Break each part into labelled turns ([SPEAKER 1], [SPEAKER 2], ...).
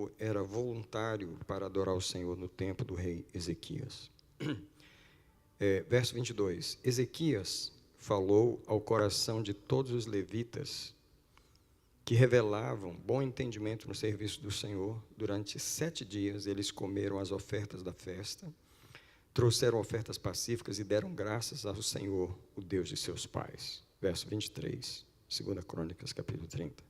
[SPEAKER 1] povo era voluntário para adorar o Senhor no tempo do rei Ezequias. Verso 22. Ezequias falou ao coração de todos os levitas que revelavam bom entendimento no serviço do Senhor. Durante 7 dias eles comeram as ofertas da festa, trouxeram ofertas pacíficas e deram graças ao Senhor, o Deus de seus pais. Verso 23, 2 Crônicas, capítulo 30.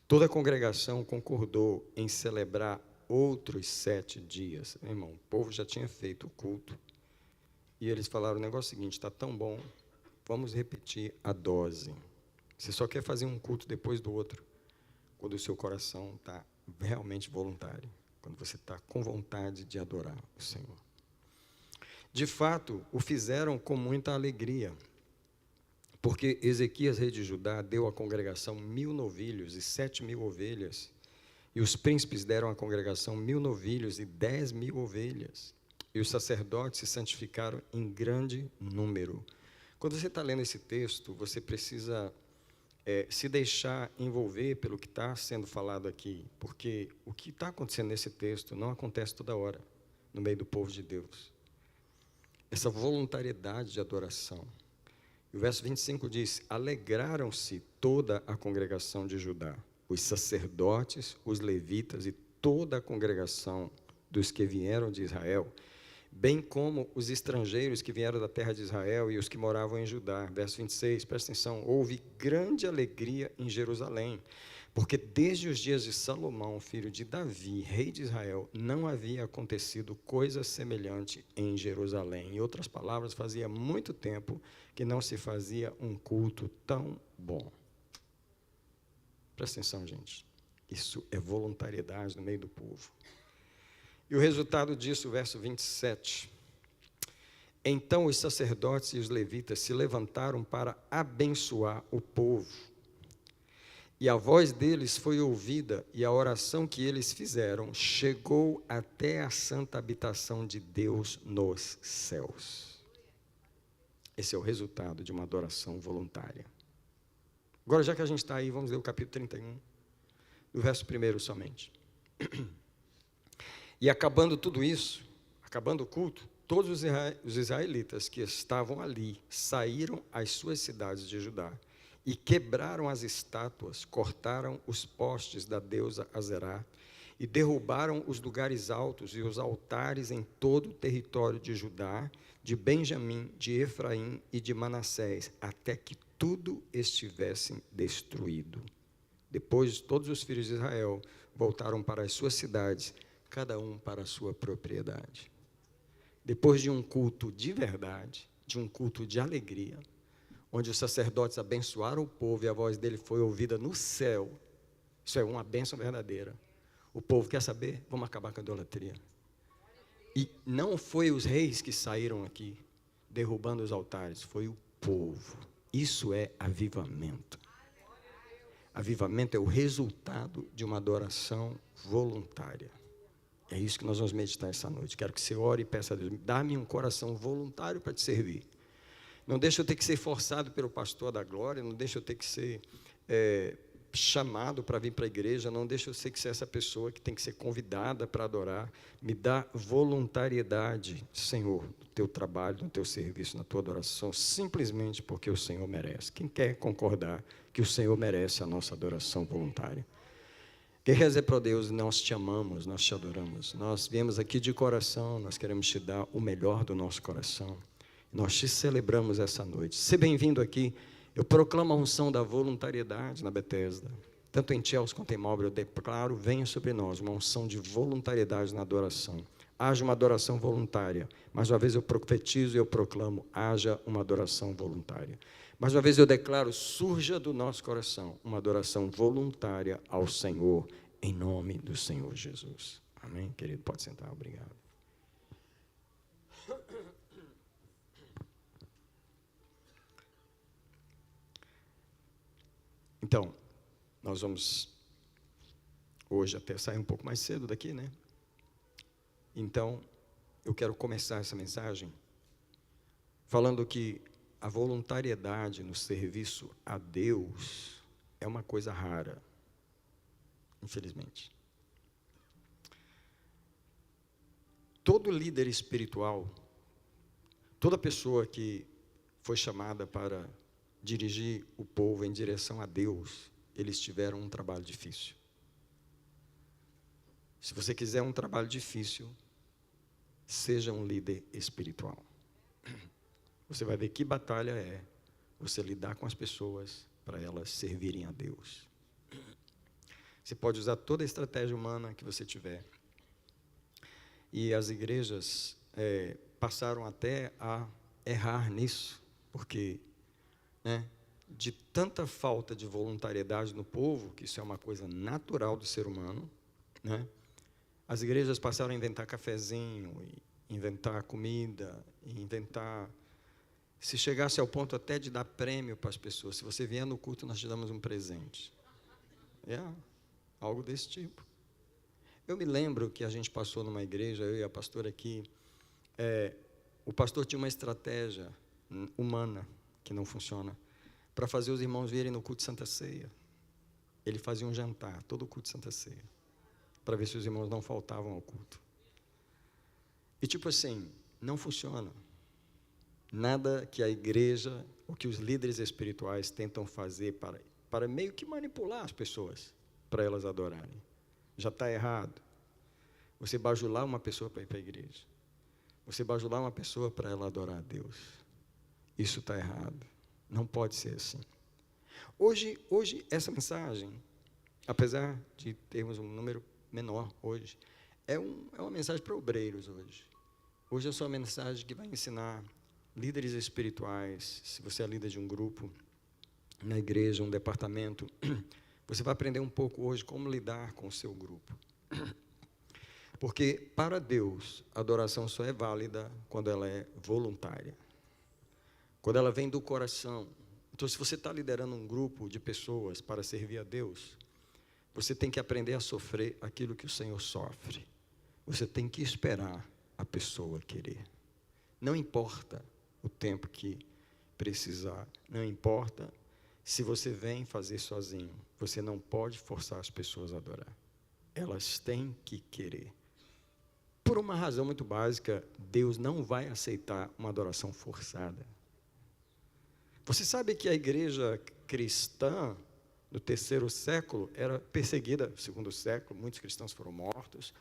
[SPEAKER 1] Toda a congregação concordou em celebrar outros 7 dias. Irmão, o povo já tinha feito o culto. E eles falaram, o negócio é o seguinte, está tão bom, vamos repetir a dose. Você só quer fazer um culto depois do outro, quando o seu coração está realmente voluntário, quando você está com vontade de adorar o Senhor. De fato, o fizeram com muita alegria, porque Ezequias, rei de Judá, deu à congregação 1.000 novilhos e 7.000 ovelhas, e os príncipes deram à congregação 1.000 novilhos e 10.000 ovelhas, e os sacerdotes se santificaram em grande número. Quando você está lendo esse texto, você precisa se deixar envolver pelo que está sendo falado aqui, porque o que está acontecendo nesse texto não acontece toda hora, no meio do povo de Deus. Essa voluntariedade de adoração. E o verso 25 diz, alegraram-se toda a congregação de Judá, os sacerdotes, os levitas e toda a congregação dos que vieram de Israel, bem como os estrangeiros que vieram da terra de Israel e os que moravam em Judá. Verso 26, presta atenção, houve grande alegria em Jerusalém, porque desde os dias de Salomão, filho de Davi, rei de Israel, não havia acontecido coisa semelhante em Jerusalém. Em outras palavras, fazia muito tempo que não se fazia um culto tão bom. Presta atenção, gente, isso é voluntariedade no meio do povo. E o resultado disso, verso 27. Então os sacerdotes e os levitas se levantaram para abençoar o povo. E a voz deles foi ouvida, e a oração que eles fizeram chegou até a santa habitação de Deus nos céus. Esse é o resultado de uma adoração voluntária. Agora, já que a gente está aí, vamos ler o capítulo 31, do verso 1 somente. E acabando tudo isso, acabando o culto, todos os israelitas que estavam ali saíram às suas cidades de Judá e quebraram as estátuas, cortaram os postes da deusa Azerá e derrubaram os lugares altos e os altares em todo o território de Judá, de Benjamim, de Efraim e de Manassés, até que tudo estivesse destruído. Depois, todos os filhos de Israel voltaram para as suas cidades, cada um para a sua propriedade. Depois de um culto de verdade, de um culto de alegria, onde os sacerdotes abençoaram o povo e a voz dele foi ouvida no céu, isso é uma bênção verdadeira. O povo quer saber? Vamos acabar com a idolatria. E não foi os reis que saíram aqui derrubando os altares, foi o povo. Isso é avivamento. Avivamento é o resultado de uma adoração voluntária. É isso que nós vamos meditar essa noite. Quero que você ore e peça a Deus, dá-me um coração voluntário para te servir. Não deixa eu ter que ser forçado pelo pastor da glória, não deixa eu ter que ser chamado para vir para a igreja, não deixa eu ter que ser essa pessoa que tem que ser convidada para adorar. Me dá voluntariedade, Senhor, no teu trabalho, no teu serviço, na tua adoração, simplesmente porque o Senhor merece. Quem quer concordar que o Senhor merece a nossa adoração voluntária? Quem quer dizer para Deus, nós te amamos, nós te adoramos, nós viemos aqui de coração, nós queremos te dar o melhor do nosso coração, nós te celebramos essa noite. Seja bem-vindo aqui, eu proclamo a unção da voluntariedade na Betesda, tanto em Chelsea quanto em Marlborough, eu declaro, venha sobre nós uma unção de voluntariedade na adoração, haja uma adoração voluntária, mais uma vez eu profetizo e eu proclamo, haja uma adoração voluntária. Mais uma vez eu declaro, surja do nosso coração uma adoração voluntária ao Senhor, em nome do Senhor Jesus. Amém, querido? Pode sentar, obrigado. Então, nós vamos hoje até sair um pouco mais cedo daqui, né? Então, eu quero começar essa mensagem falando que a voluntariedade no serviço a Deus é uma coisa rara, infelizmente. todo líder espiritual, toda pessoa que foi chamada para dirigir o povo em direção a Deus, eles tiveram um trabalho difícil. Se você quiser um trabalho difícil, seja um líder espiritual. Você vai ver que batalha é você lidar com as pessoas para elas servirem a Deus. Você pode usar toda a estratégia humana que você tiver. E as igrejas passaram até a errar nisso, porque, de tanta falta de voluntariedade no povo, que isso é uma coisa natural do ser humano, as igrejas passaram a inventar cafezinho, inventar comida, inventar... Se chegasse ao ponto até de dar prêmio para as pessoas, se você vier no culto, nós te damos um presente. Algo desse tipo. Eu me lembro que a gente passou numa igreja, eu e a pastora aqui, o pastor tinha uma estratégia humana, que não funciona, para fazer os irmãos virem no culto de Santa Ceia. Ele fazia um jantar, todo o culto de Santa Ceia, para ver se os irmãos não faltavam ao culto. E tipo assim, não funciona. Nada que a igreja, ou que os líderes espirituais tentam fazer para meio que manipular as pessoas, para elas adorarem. Já está errado. Você bajular uma pessoa para ir para a igreja. Você bajular uma pessoa para ela adorar a Deus. Isso está errado. Não pode ser assim. Hoje essa mensagem, apesar de termos um número menor hoje, é uma mensagem para obreiros hoje. Hoje é só uma mensagem que vai ensinar líderes espirituais. Se você é líder de um grupo, na igreja, um departamento, você vai aprender um pouco hoje como lidar com o seu grupo. Porque, para Deus, a adoração só é válida quando ela é voluntária. Quando ela vem do coração. Então, se você está liderando um grupo de pessoas para servir a Deus, você tem que aprender a sofrer aquilo que o Senhor sofre. Você tem que esperar a pessoa querer. Não importa o tempo que precisar. Não importa se você vem fazer sozinho. Você não pode forçar as pessoas a adorar. Elas têm que querer. Por uma razão muito básica, Deus não vai aceitar uma adoração forçada. Você sabe que a igreja cristã, no 3º século, era perseguida, no 2º século, muitos cristãos foram mortos,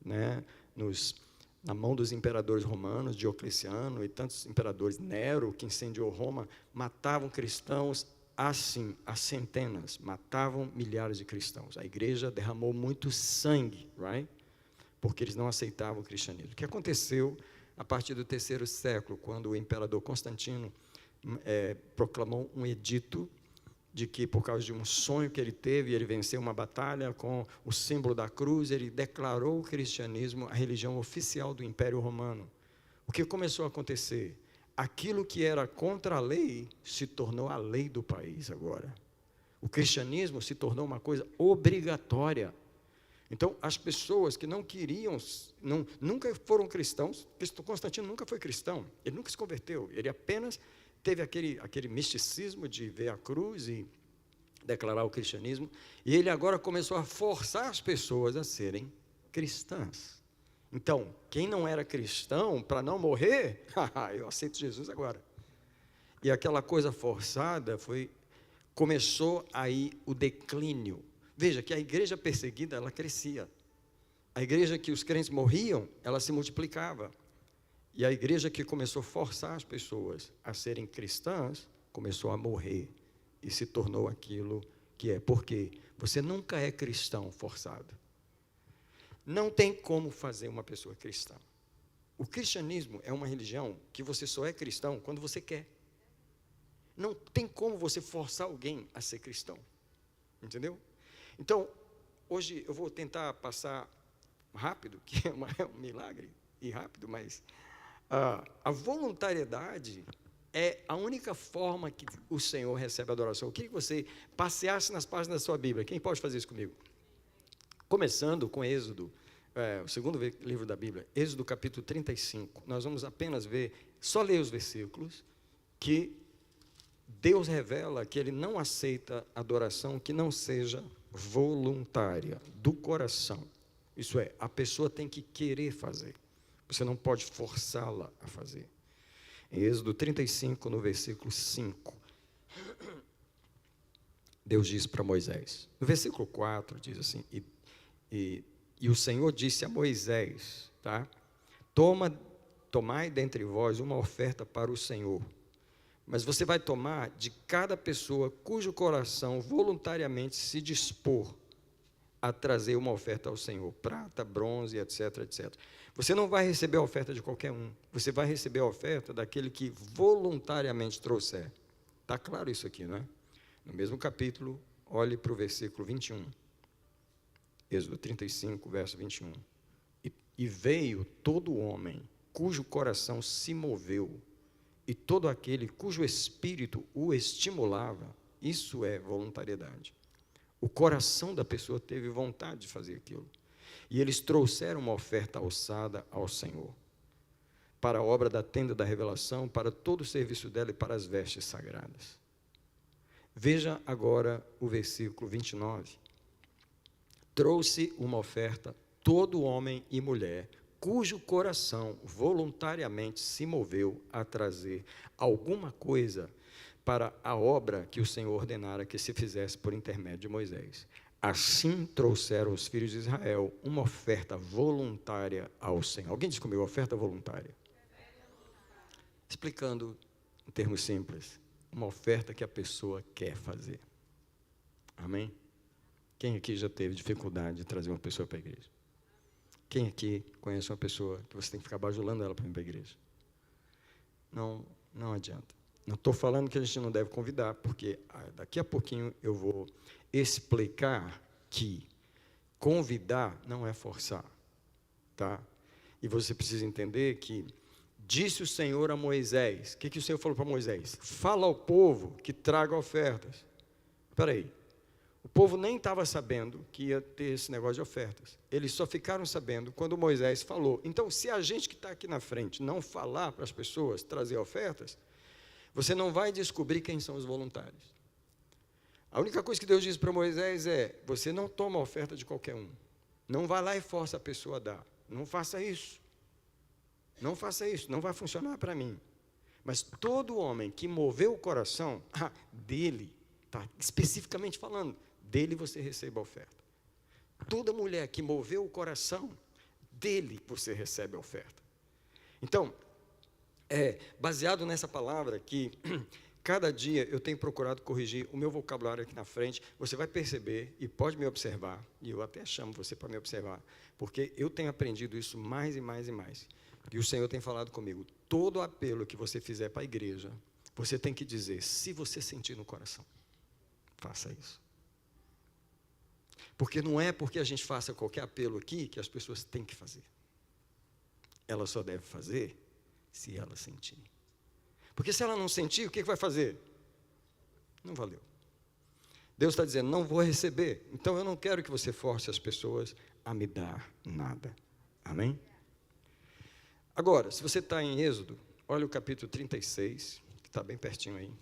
[SPEAKER 1] na mão dos imperadores romanos, Diocleciano e tantos imperadores, Nero, que incendiou Roma, matavam cristãos assim, a centenas, matavam milhares de cristãos. A igreja derramou muito sangue, porque eles não aceitavam o cristianismo. O que aconteceu a partir do 3º século, quando o imperador Constantino proclamou um edito de que, por causa de um sonho que ele teve, ele venceu uma batalha com o símbolo da cruz, ele declarou o cristianismo a religião oficial do Império Romano. O que começou a acontecer? Aquilo que era contra a lei se tornou a lei do país agora. O cristianismo se tornou uma coisa obrigatória. Então, as pessoas que não queriam, nunca foram cristãos, Constantino nunca foi cristão, ele nunca se converteu, ele apenas teve aquele misticismo de ver a cruz e declarar o cristianismo, e ele agora começou a forçar as pessoas a serem cristãs. Então, quem não era cristão, para não morrer, eu aceito Jesus agora. E aquela coisa forçada começou aí o declínio. Veja que a igreja perseguida, ela crescia. A igreja que os crentes morriam, ela se multiplicava. E a igreja que começou a forçar as pessoas a serem cristãs, começou a morrer e se tornou aquilo que é. Porque você nunca é cristão forçado. Não tem como fazer uma pessoa cristã. O cristianismo é uma religião que você só é cristão quando você quer. Não tem como você forçar alguém a ser cristão. Entendeu? Então, hoje eu vou tentar passar rápido, que é um milagre, e rápido, mas a voluntariedade é a única forma que o Senhor recebe a adoração. Eu queria que você passeasse nas páginas da sua Bíblia. Quem pode fazer isso comigo? Começando com Êxodo, o 2º livro da Bíblia, Êxodo capítulo 35. Nós vamos apenas só ler os versículos, que Deus revela que Ele não aceita adoração que não seja voluntária, do coração. Isso é, a pessoa tem que querer fazer. Você não pode forçá-la a fazer. Em Êxodo 35, no versículo 5, Deus diz para Moisés. No versículo 4 diz assim, e o Senhor disse a Moisés, tá? Tomai dentre vós uma oferta para o Senhor, mas você vai tomar de cada pessoa cujo coração voluntariamente se dispor a trazer uma oferta ao Senhor, prata, bronze, etc, etc. Você não vai receber a oferta de qualquer um, você vai receber a oferta daquele que voluntariamente trouxer. Está claro isso aqui, não é? No mesmo capítulo, olhe para o versículo 21, Êxodo 35, verso 21. E veio todo homem cujo coração se moveu, e todo aquele cujo espírito o estimulava, isso é voluntariedade. O coração da pessoa teve vontade de fazer aquilo. E eles trouxeram uma oferta alçada ao Senhor, para a obra da tenda da revelação, para todo o serviço dela e para as vestes sagradas. Veja agora o versículo 29. Trouxe uma oferta todo homem e mulher, cujo coração voluntariamente se moveu a trazer alguma coisa para a obra que o Senhor ordenara que se fizesse por intermédio de Moisés. Assim trouxeram os filhos de Israel uma oferta voluntária ao Senhor. Alguém diz comigo, oferta voluntária? Explicando em termos simples, uma oferta que a pessoa quer fazer. Amém? Quem aqui já teve dificuldade de trazer uma pessoa para a igreja? Quem aqui conhece uma pessoa que você tem que ficar bajulando ela para ir para a igreja? Não adianta. Não estou falando que a gente não deve convidar, porque daqui a pouquinho eu vou explicar que convidar não é forçar, tá? E você precisa entender que disse o Senhor a Moisés, o que o Senhor falou para Moisés? Fala ao povo que traga ofertas. Espera aí, o povo nem estava sabendo que ia ter esse negócio de ofertas, eles só ficaram sabendo quando Moisés falou. Então, se a gente que está aqui na frente não falar para as pessoas trazer ofertas, você não vai descobrir quem são os voluntários. A única coisa que Deus diz para Moisés é, você não toma a oferta de qualquer um, não vai lá e força a pessoa a dar, não faça isso, não faça isso, não vai funcionar para mim. Mas todo homem que moveu o coração, dele, tá, especificamente falando, dele você recebe a oferta. Toda mulher que moveu o coração, dele você recebe a oferta. Então, baseado nessa palavra que cada dia eu tenho procurado corrigir o meu vocabulário aqui na frente, você vai perceber e pode me observar, e eu até chamo você para me observar, porque eu tenho aprendido isso mais e mais e mais. E o Senhor tem falado comigo, todo apelo que você fizer para a igreja, você tem que dizer, se você sentir no coração, faça isso. Porque não é porque a gente faça qualquer apelo aqui que as pessoas têm que fazer. Ela só deve fazer se ela sentir. Porque se ela não sentir, o que vai fazer? Não valeu. Deus está dizendo, não vou receber. Então eu não quero que você force as pessoas a me dar nada. Amém? Agora, se você está em Êxodo, olha o capítulo 36, que está bem pertinho aí.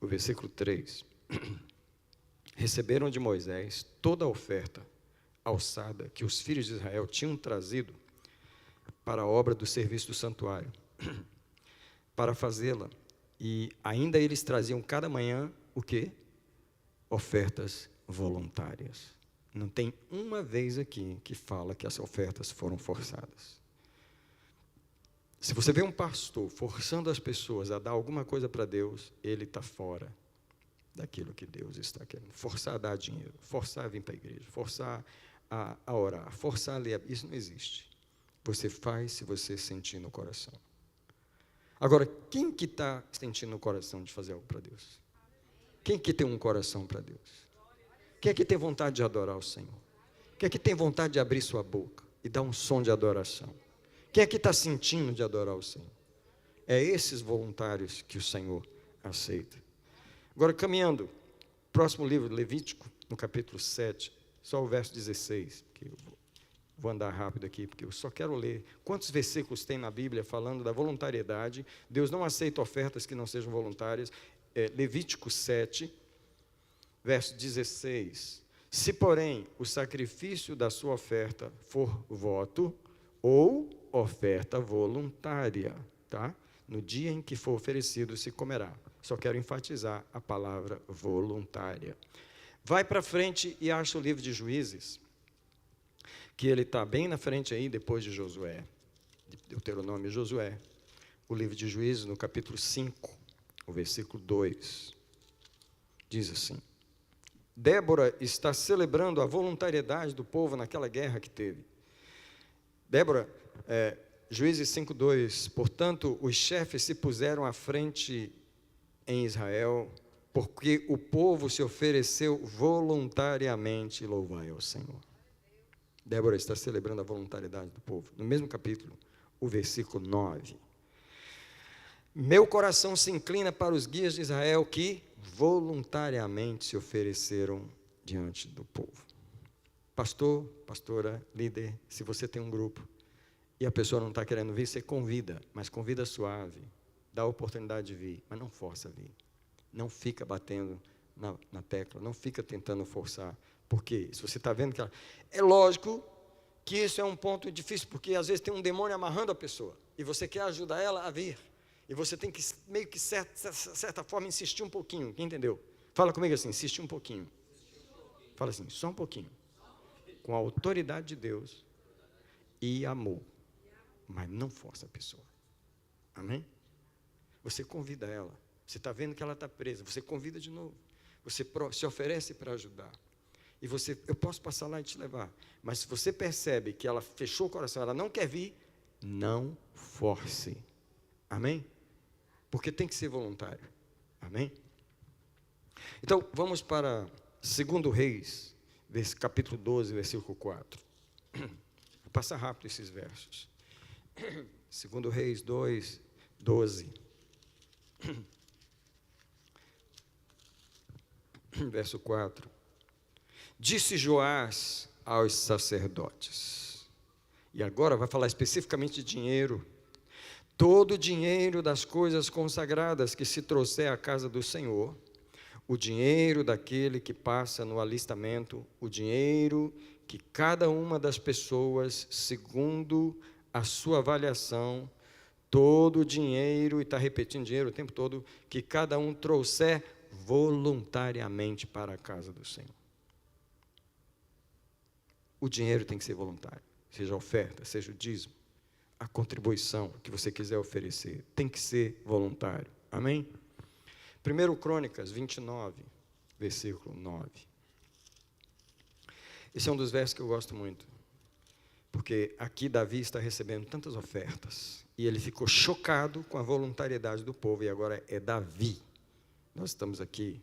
[SPEAKER 1] O versículo 3. Receberam de Moisés toda a oferta alçada que os filhos de Israel tinham trazido para a obra do serviço do santuário, para fazê-la. E ainda eles traziam cada manhã o quê? Ofertas voluntárias. Não tem uma vez aqui que fala que as ofertas foram forçadas. Se você vê um pastor forçando as pessoas a dar alguma coisa para Deus, ele está fora daquilo que Deus está querendo. Forçar a dar dinheiro, forçar a vir para a igreja, forçar a orar, forçar a ler. Isso não existe. Você faz se você sentir no coração. Agora, quem que está sentindo no coração de fazer algo para Deus? Quem que tem um coração para Deus? Quem é que tem vontade de adorar o Senhor? Quem é que tem vontade de abrir sua boca e dar um som de adoração? Quem é que está sentindo de adorar o Senhor? É esses voluntários que o Senhor aceita. Agora, caminhando, próximo livro, Levítico, no capítulo 7, só o verso 16, que eu vou andar rápido aqui, porque eu só quero ler. Quantos versículos tem na Bíblia falando da voluntariedade? Deus não aceita ofertas que não sejam voluntárias. Levítico 7, verso 16. Se, porém, o sacrifício da sua oferta for voto, ou oferta voluntária, tá? No dia em que for oferecido, se comerá. Só quero enfatizar a palavra voluntária. Vai para frente e acha o livro de Juízes, que ele está bem na frente aí, depois de Josué, de Deuteronômio e Josué. O livro de Juízes, no capítulo 5, o versículo 2, diz assim: Débora está celebrando a voluntariedade do povo naquela guerra que teve. Débora, Juízes 5:2, portanto, os chefes se puseram à frente em Israel, porque o povo se ofereceu voluntariamente, louvai ao Senhor. Débora está celebrando a voluntariedade do povo. No mesmo capítulo, o versículo 9. Meu coração se inclina para os guias de Israel que voluntariamente se ofereceram diante do povo. Pastor, pastora, líder, se você tem um grupo e a pessoa não está querendo vir, você convida, mas convida suave, dá a oportunidade de vir, mas não força a vir. Não fica batendo na tecla, não fica tentando forçar, porque se você está vendo que ela... É lógico que isso é um ponto difícil, porque às vezes tem um demônio amarrando a pessoa, e você quer ajudar ela a vir, e você tem que, meio que, certa forma, insistir um pouquinho, quem entendeu? Fala comigo assim, insistir um pouquinho. Fala assim, só um pouquinho. Com a autoridade de Deus e amor, mas não força a pessoa. Amém? Você convida ela, você está vendo que ela está presa, você convida de novo, você se oferece para ajudar, e você, eu posso passar lá e te levar, mas se você percebe que ela fechou o coração, ela não quer vir, não force. Amém? Porque tem que ser voluntário. Amém? Então, vamos para 2 Reis, capítulo 12, versículo 4. Vou passar rápido esses versos. 2 Reis 2, 12. Verso 4. Disse Joás aos sacerdotes, e agora vai falar especificamente de dinheiro: todo o dinheiro das coisas consagradas que se trouxer à casa do Senhor, o dinheiro daquele que passa no alistamento, o dinheiro que cada uma das pessoas, segundo a sua avaliação, todo o dinheiro, e está repetindo dinheiro o tempo todo, que cada um trouxer voluntariamente para a casa do Senhor. O dinheiro tem que ser voluntário, seja a oferta, seja o dízimo, a contribuição que você quiser oferecer, tem que ser voluntário. Amém? 1 Crônicas 29, versículo 9. Esse é um dos versos que eu gosto muito, porque aqui Davi está recebendo tantas ofertas, e ele ficou chocado com a voluntariedade do povo, e agora é Davi. Nós estamos aqui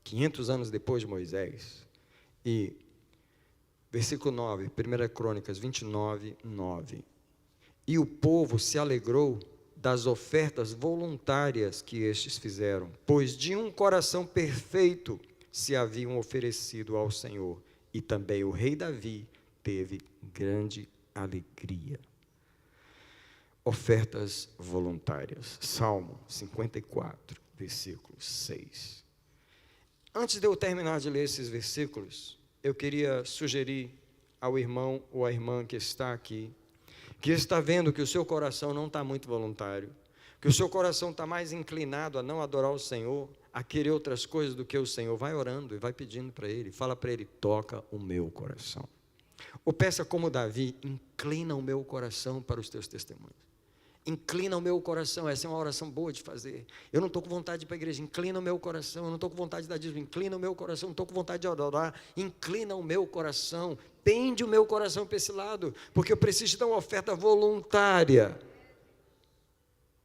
[SPEAKER 1] 500 anos depois de Moisés, e versículo 9, 1 Crônicas 29, 9. E o povo se alegrou das ofertas voluntárias que estes fizeram, pois de um coração perfeito se haviam oferecido ao Senhor, e também o rei Davi teve grande alegria. Ofertas voluntárias. Salmo 54, versículo 6. Antes de eu terminar de ler esses versículos, eu queria sugerir ao irmão ou à irmã que está aqui, que está vendo que o seu coração não está muito voluntário, que o seu coração está mais inclinado a não adorar o Senhor, a querer outras coisas do que o Senhor, vai orando e vai pedindo para Ele, fala para Ele, toca o meu coração. Ou peça como Davi, inclina o meu coração para os teus testemunhos. Inclina o meu coração, essa é uma oração boa de fazer. Eu não estou com vontade de ir para a igreja, inclina o meu coração. Eu não estou com vontade de dar dízimo, inclina o meu coração. Não estou com vontade de adorar, inclina o meu coração. Pende o meu coração para esse lado, porque eu preciso de dar uma oferta voluntária.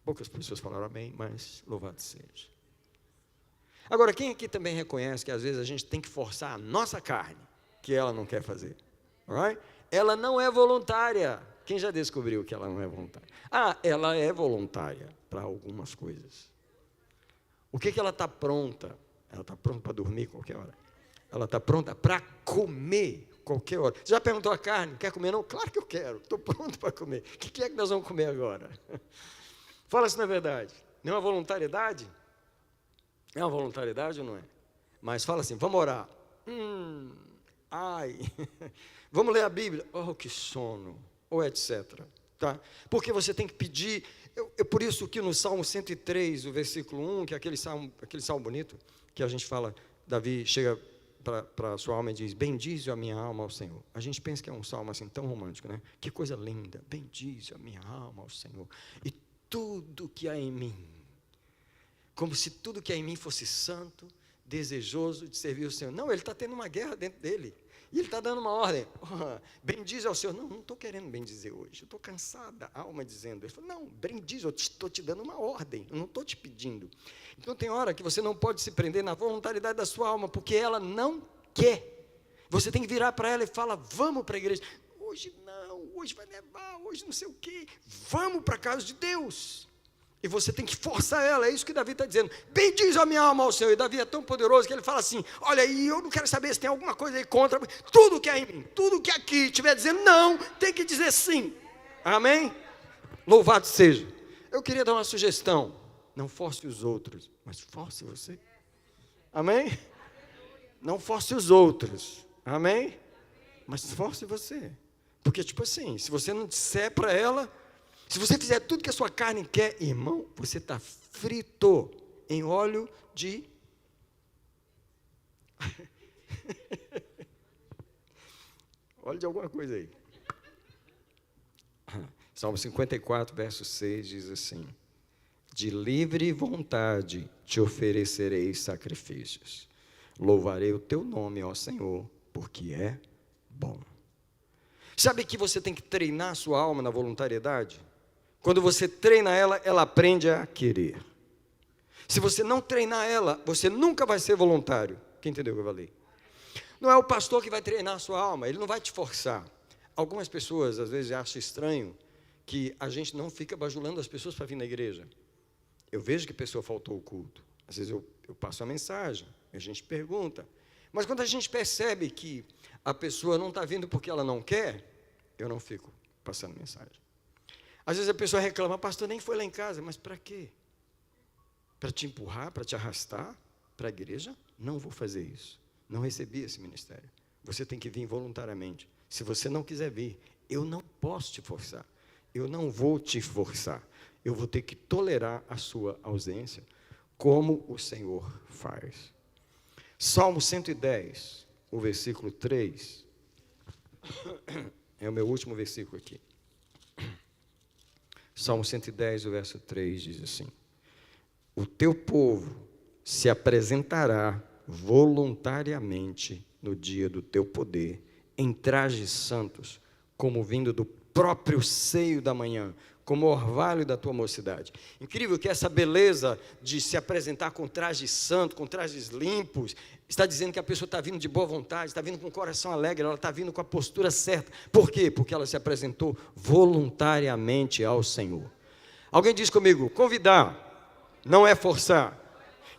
[SPEAKER 1] Poucas pessoas falaram amém, mas louvado seja. Agora, quem aqui também reconhece que às vezes a gente tem que forçar a nossa carne, que ela não quer fazer? Alright? Ela não é voluntária. Quem já descobriu que ela não é voluntária? Ela é voluntária para algumas coisas. O que ela está pronta? Ela está pronta para dormir qualquer hora. Ela está pronta para comer qualquer hora. Você já perguntou a carne? Quer comer? Não? Claro que eu quero. Estou pronto para comer. O que é que nós vamos comer agora? Fala se não é verdade. Não é uma voluntariedade? É uma voluntariedade ou não é? Mas fala assim, vamos orar. Vamos ler a Bíblia. Oh, que sono. Ou etc. Tá? Porque você tem que pedir. Por isso que no Salmo 103, o versículo 1, que é aquele salmo bonito, que a gente fala, Davi chega para a sua alma e diz: bendize a minha alma ao Senhor. A gente pensa que é um salmo assim tão romântico, né? Que coisa linda, bendize a minha alma ao Senhor. E tudo que há em mim, como se tudo que há em mim fosse santo, desejoso de servir o Senhor. Não, ele está tendo uma guerra dentro dele. E ele está dando uma ordem: bendize ao Senhor. Não estou querendo bendizer hoje, eu estou cansada, a alma dizendo. Ele falou: não, bendize, eu estou te dando uma ordem, eu não estou te pedindo. Então tem hora que você não pode se prender na voluntariedade da sua alma, porque ela não quer. Você tem que virar para ela e falar: vamos para a igreja. Hoje não, hoje vai nevar, hoje não sei o quê. Vamos para a casa de Deus. E você tem que forçar ela, é isso que Davi está dizendo: bendize a minha alma ao Senhor. E Davi é tão poderoso que ele fala assim: olha, e eu não quero saber se tem alguma coisa aí contra, tudo que é em mim, tudo que aqui estiver dizendo não, tem que dizer sim. Amém? Louvado seja. Eu queria dar uma sugestão: não force os outros, mas force você. Amém? Não force os outros, amém? Mas force você. Porque tipo assim, se você não disser para ela, se você fizer tudo que a sua carne quer, irmão, você está frito em óleo de... óleo de alguma coisa aí. Salmo 54, verso 6 diz assim: de livre vontade te oferecerei sacrifícios. Louvarei o teu nome, ó Senhor, porque é bom. Sabe que você tem que treinar a sua alma na voluntariedade? Quando você treina ela, ela aprende a querer. Se você não treinar ela, você nunca vai ser voluntário. Quem entendeu o que eu falei? Não é o pastor que vai treinar a sua alma, ele não vai te forçar. Algumas pessoas, às vezes, acham estranho que a gente não fica bajulando as pessoas para vir na igreja. Eu vejo que a pessoa faltou o culto. Às vezes eu passo a mensagem, a gente pergunta. Mas quando a gente percebe que a pessoa não está vindo porque ela não quer, eu não fico passando mensagem. Às vezes a pessoa reclama: pastor, nem foi lá em casa. Mas para quê? Para te empurrar, para te arrastar para a igreja? Não vou fazer isso. Não recebi esse ministério. Você tem que vir voluntariamente. Se você não quiser vir, eu não posso te forçar. Eu não vou te forçar. Eu vou ter que tolerar a sua ausência, como o Senhor faz. Salmo 110, o versículo 3. É o meu último versículo aqui. Salmo 110, o verso 3 diz assim: o teu povo se apresentará voluntariamente no dia do teu poder, em trajes santos, como vindo do próprio seio da manhã, como orvalho da tua mocidade. Incrível que essa beleza de se apresentar com trajes santos, com trajes limpos, está dizendo que a pessoa está vindo de boa vontade, está vindo com o coração alegre, ela está vindo com a postura certa. Por quê? Porque ela se apresentou voluntariamente ao Senhor. Alguém diz comigo: convidar não é forçar.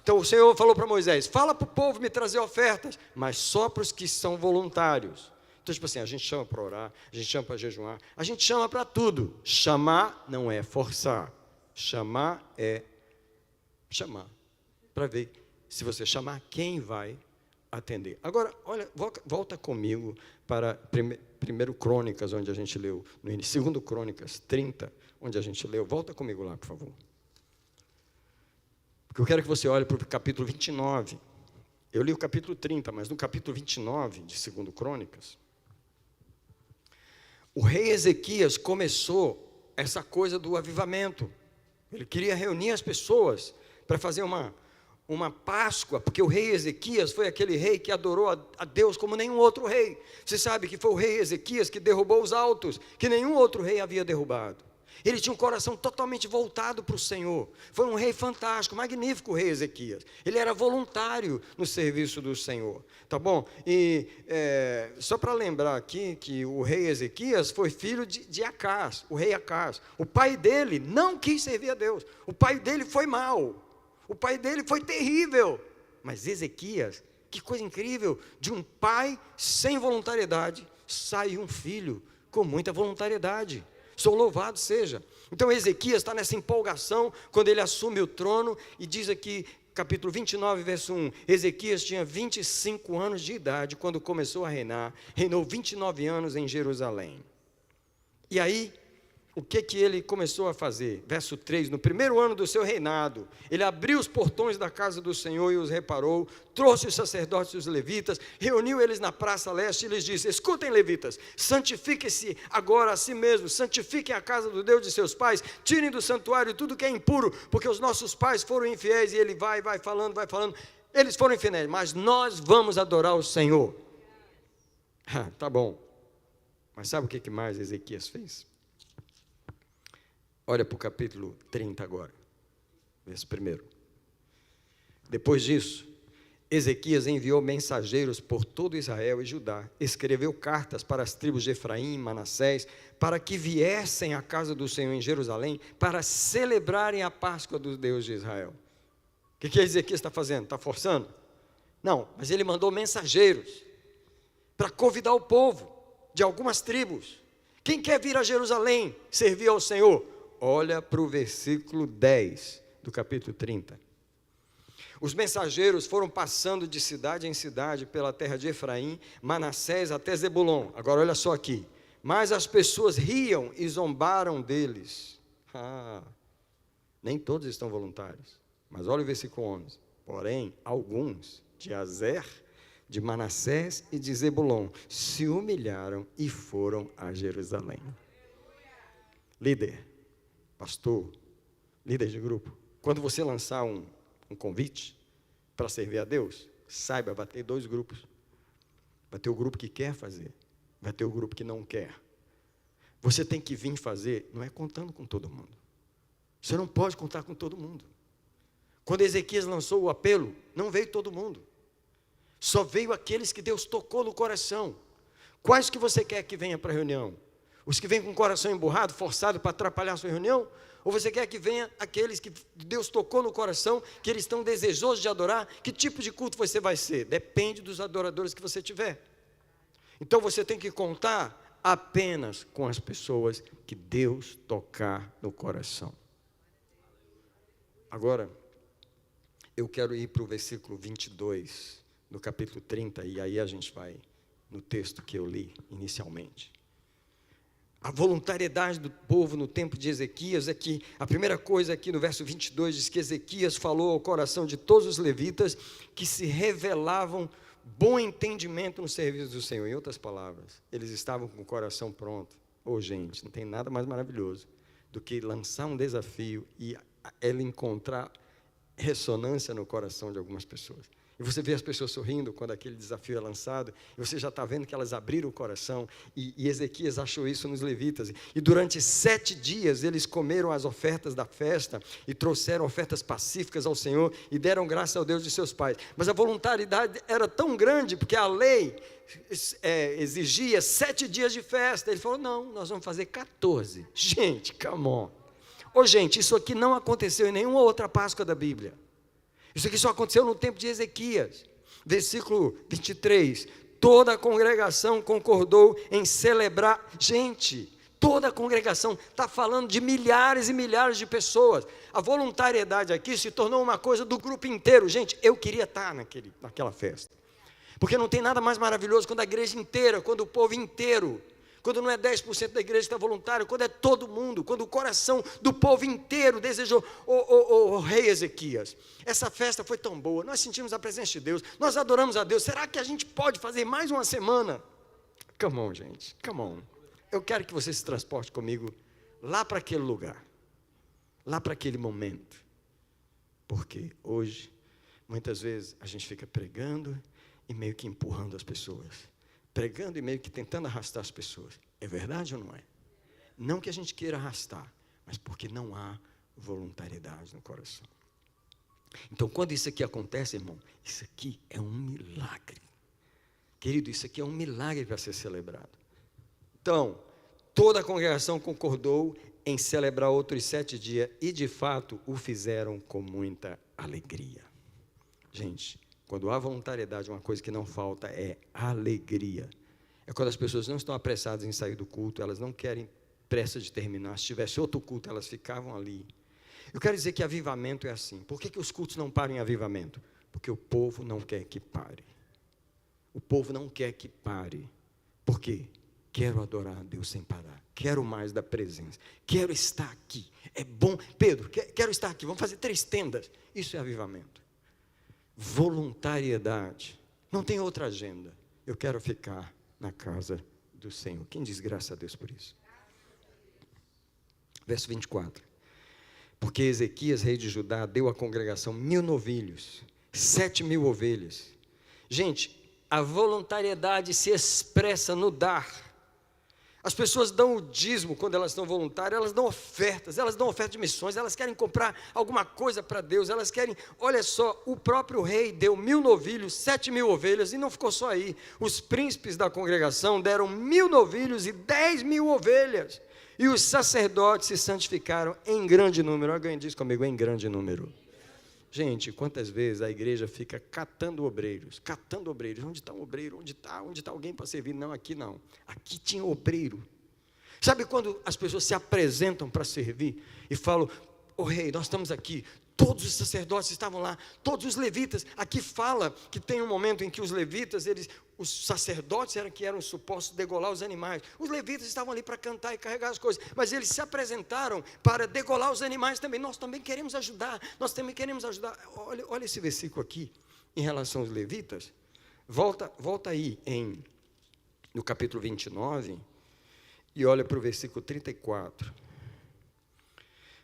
[SPEAKER 1] Então o Senhor falou para Moisés: fala para o povo me trazer ofertas, mas só para os que são voluntários. Então, tipo assim, a gente chama para orar, a gente chama para jejuar, a gente chama para tudo. Chamar não é forçar. Chamar é chamar. Para ver se você chamar, quem vai atender. Agora, olha, volta comigo para 1 Crônicas, onde a gente leu no início. 2 Crônicas 30, onde a gente leu. Volta comigo lá, por favor. Porque eu quero que você olhe para o capítulo 29. Eu li o capítulo 30, mas no capítulo 29 de 2 Crônicas, o rei Ezequias começou essa coisa do avivamento. Ele queria reunir as pessoas para fazer uma Páscoa, porque o rei Ezequias foi aquele rei que adorou a Deus como nenhum outro rei. Você sabe que foi o rei Ezequias que derrubou os altos, que nenhum outro rei havia derrubado. Ele tinha um coração totalmente voltado para o Senhor. Foi um rei fantástico, magnífico o rei Ezequias. Ele era voluntário no serviço do Senhor. Tá bom? E só para lembrar aqui que o rei Ezequias foi filho de Acás, o rei Acás. O pai dele não quis servir a Deus. O pai dele foi mau. O pai dele foi terrível. Mas Ezequias, que coisa incrível, de um pai sem voluntariedade, sai um filho com muita voluntariedade. Sou louvado seja. Então Ezequias está nessa empolgação quando ele assume o trono, e diz aqui, capítulo 29, verso 1, Ezequias tinha 25 anos de idade quando começou a reinar, reinou 29 anos em Jerusalém. E aí, o que ele começou a fazer? Verso 3, no primeiro ano do seu reinado, ele abriu os portões da casa do Senhor e os reparou, trouxe os sacerdotes e os levitas, reuniu eles na praça leste e lhes disse: escutem, levitas, santifiquem-se agora a si mesmos, santifiquem a casa do Deus de seus pais, tirem do santuário tudo que é impuro, porque os nossos pais foram infiéis. E ele vai falando, eles foram infiéis, mas nós vamos adorar o Senhor. Tá bom, mas sabe o que mais Ezequias fez? Olha para o capítulo 30 agora, verso 1. Depois disso, Ezequias enviou mensageiros por todo Israel e Judá, escreveu cartas para as tribos de Efraim e Manassés, para que viessem à casa do Senhor em Jerusalém, para celebrarem a Páscoa do Deus de Israel. O que Ezequias está fazendo? Está forçando? Não, mas ele mandou mensageiros para convidar o povo de algumas tribos. Quem quer vir a Jerusalém servir ao Senhor? Olha para o versículo 10 do capítulo 30. Os mensageiros foram passando de cidade em cidade pela terra de Efraim, Manassés até Zebulon. Agora olha só aqui. Mas as pessoas riam e zombaram deles. Nem todos estão voluntários. Mas olha o versículo 11. Porém, alguns de Azer, de Manassés e de Zebulon se humilharam e foram a Jerusalém. Líder, pastor, líder de grupo, quando você lançar um convite para servir a Deus, saiba, vai ter 2 grupos. Vai ter o grupo que quer fazer, vai ter o grupo que não quer. Você tem que vir fazer, não é contando com todo mundo. Você não pode contar com todo mundo. Quando Ezequias lançou o apelo, não veio todo mundo. Só veio aqueles que Deus tocou no coração. Quais que você quer que venha para a reunião? Os que vêm com o coração emburrado, forçado para atrapalhar a sua reunião? Ou você quer que venha aqueles que Deus tocou no coração, que eles estão desejosos de adorar? Que tipo de culto você vai ser? Depende dos adoradores que você tiver. Então você tem que contar apenas com as pessoas que Deus tocar no coração. Agora, eu quero ir para o versículo 22 do capítulo 30, e aí a gente vai no texto que eu li inicialmente. A voluntariedade do povo no tempo de Ezequias é que, a primeira coisa aqui no verso 22, diz que Ezequias falou ao coração de todos os levitas que se revelavam bom entendimento no serviço do Senhor. Em outras palavras, eles estavam com o coração pronto. Gente, não tem nada mais maravilhoso do que lançar um desafio e ele encontrar ressonância no coração de algumas pessoas. E você vê as pessoas sorrindo quando aquele desafio é lançado, e você já está vendo que elas abriram o coração, e Ezequias achou isso nos levitas, e durante 7 dias eles comeram as ofertas da festa, e trouxeram ofertas pacíficas ao Senhor, e deram graça ao Deus de seus pais. Mas a voluntariedade era tão grande, porque a lei exigia 7 dias de festa. Ele falou: não, nós vamos fazer 14. Gente, come on. Gente, isso aqui não aconteceu em nenhuma outra Páscoa da Bíblia. Isso aqui só aconteceu no tempo de Ezequias. Versículo 23. Toda a congregação concordou em celebrar. Gente, toda a congregação, está falando de milhares e milhares de pessoas. A voluntariedade aqui se tornou uma coisa do grupo inteiro. Gente, eu queria estar naquela festa. Porque não tem nada mais maravilhoso quando a igreja inteira, quando o povo inteiro, quando não é 10% da igreja que está voluntário, quando é todo mundo, quando o coração do povo inteiro desejou. Rei Ezequias, essa festa foi tão boa, nós sentimos a presença de Deus, nós adoramos a Deus, será que a gente pode fazer mais uma semana? Come on, gente, come on. Eu quero que você se transporte comigo lá para aquele lugar, lá para aquele momento. Porque hoje, muitas vezes, a gente fica pregando e meio que empurrando as pessoas. Pregando e meio que tentando arrastar as pessoas. É verdade ou não é? Não que a gente queira arrastar, mas porque não há voluntariedade no coração. Então, quando isso aqui acontece, irmão, isso aqui é um milagre. Querido, isso aqui é um milagre para ser celebrado. Então, toda a congregação concordou em celebrar outros 7 dias e, de fato, o fizeram com muita alegria. Gente, quando há voluntariedade, uma coisa que não falta é alegria. É quando as pessoas não estão apressadas em sair do culto, elas não querem pressa de terminar. Se tivesse outro culto, elas ficavam ali. Eu quero dizer que avivamento é assim. Por que os cultos não param em avivamento? Porque o povo não quer que pare. O povo não quer que pare. Por quê? Quero adorar a Deus sem parar. Quero mais da presença. Quero estar aqui. É bom. Pedro, quero estar aqui. Vamos fazer 3 tendas. Isso é avivamento. Voluntariedade. Não tem outra agenda. Eu quero ficar na casa do Senhor. Quem diz graças a Deus por isso? Verso 24. Porque Ezequias, rei de Judá, deu à congregação 1000 novilhos, 7.000 ovelhas. Gente, a voluntariedade se expressa no dar. As pessoas dão o dízimo quando elas estão voluntárias, elas dão oferta de missões, elas querem comprar alguma coisa para Deus, elas querem, olha só, o próprio rei deu 1000 novilhos, 7.000 ovelhas, e não ficou só aí. Os príncipes da congregação deram 1000 novilhos e 10.000 ovelhas. E os sacerdotes se santificaram em grande número. Alguém diz comigo, em grande número. Gente, quantas vezes a igreja fica catando obreiros. Onde está um obreiro? Onde está alguém para servir? Não, aqui não. Aqui tinha obreiro. Sabe quando as pessoas se apresentam para servir e falam, ô rei, nós estamos aqui. Todos os sacerdotes estavam lá, todos os levitas. Aqui fala que tem um momento em que os levitas, os sacerdotes eram supostos degolar os animais. Os levitas estavam ali para cantar e carregar as coisas, mas eles se apresentaram para degolar os animais também. Nós também queremos ajudar, Olha esse versículo aqui, em relação aos levitas. Volta aí no capítulo 29, e olha para o versículo 34.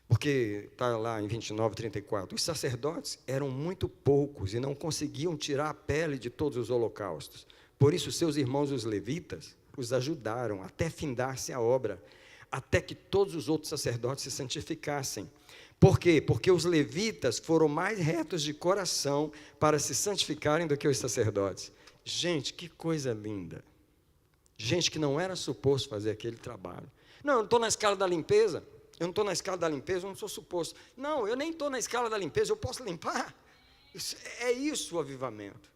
[SPEAKER 1] Porque está lá em 29, 34, os sacerdotes eram muito poucos e não conseguiam tirar a pele de todos os holocaustos. Por isso, seus irmãos, os levitas, os ajudaram até findar-se a obra, até que todos os outros sacerdotes se santificassem. Por quê? Porque os levitas foram mais retos de coração para se santificarem do que os sacerdotes. Gente, que coisa linda. Gente que não era suposto fazer aquele trabalho. Não, eu não estou na escala da limpeza. Eu não estou na escala da limpeza, eu não sou suposto. Não, eu nem estou na escala da limpeza, eu posso limpar. É isso o avivamento.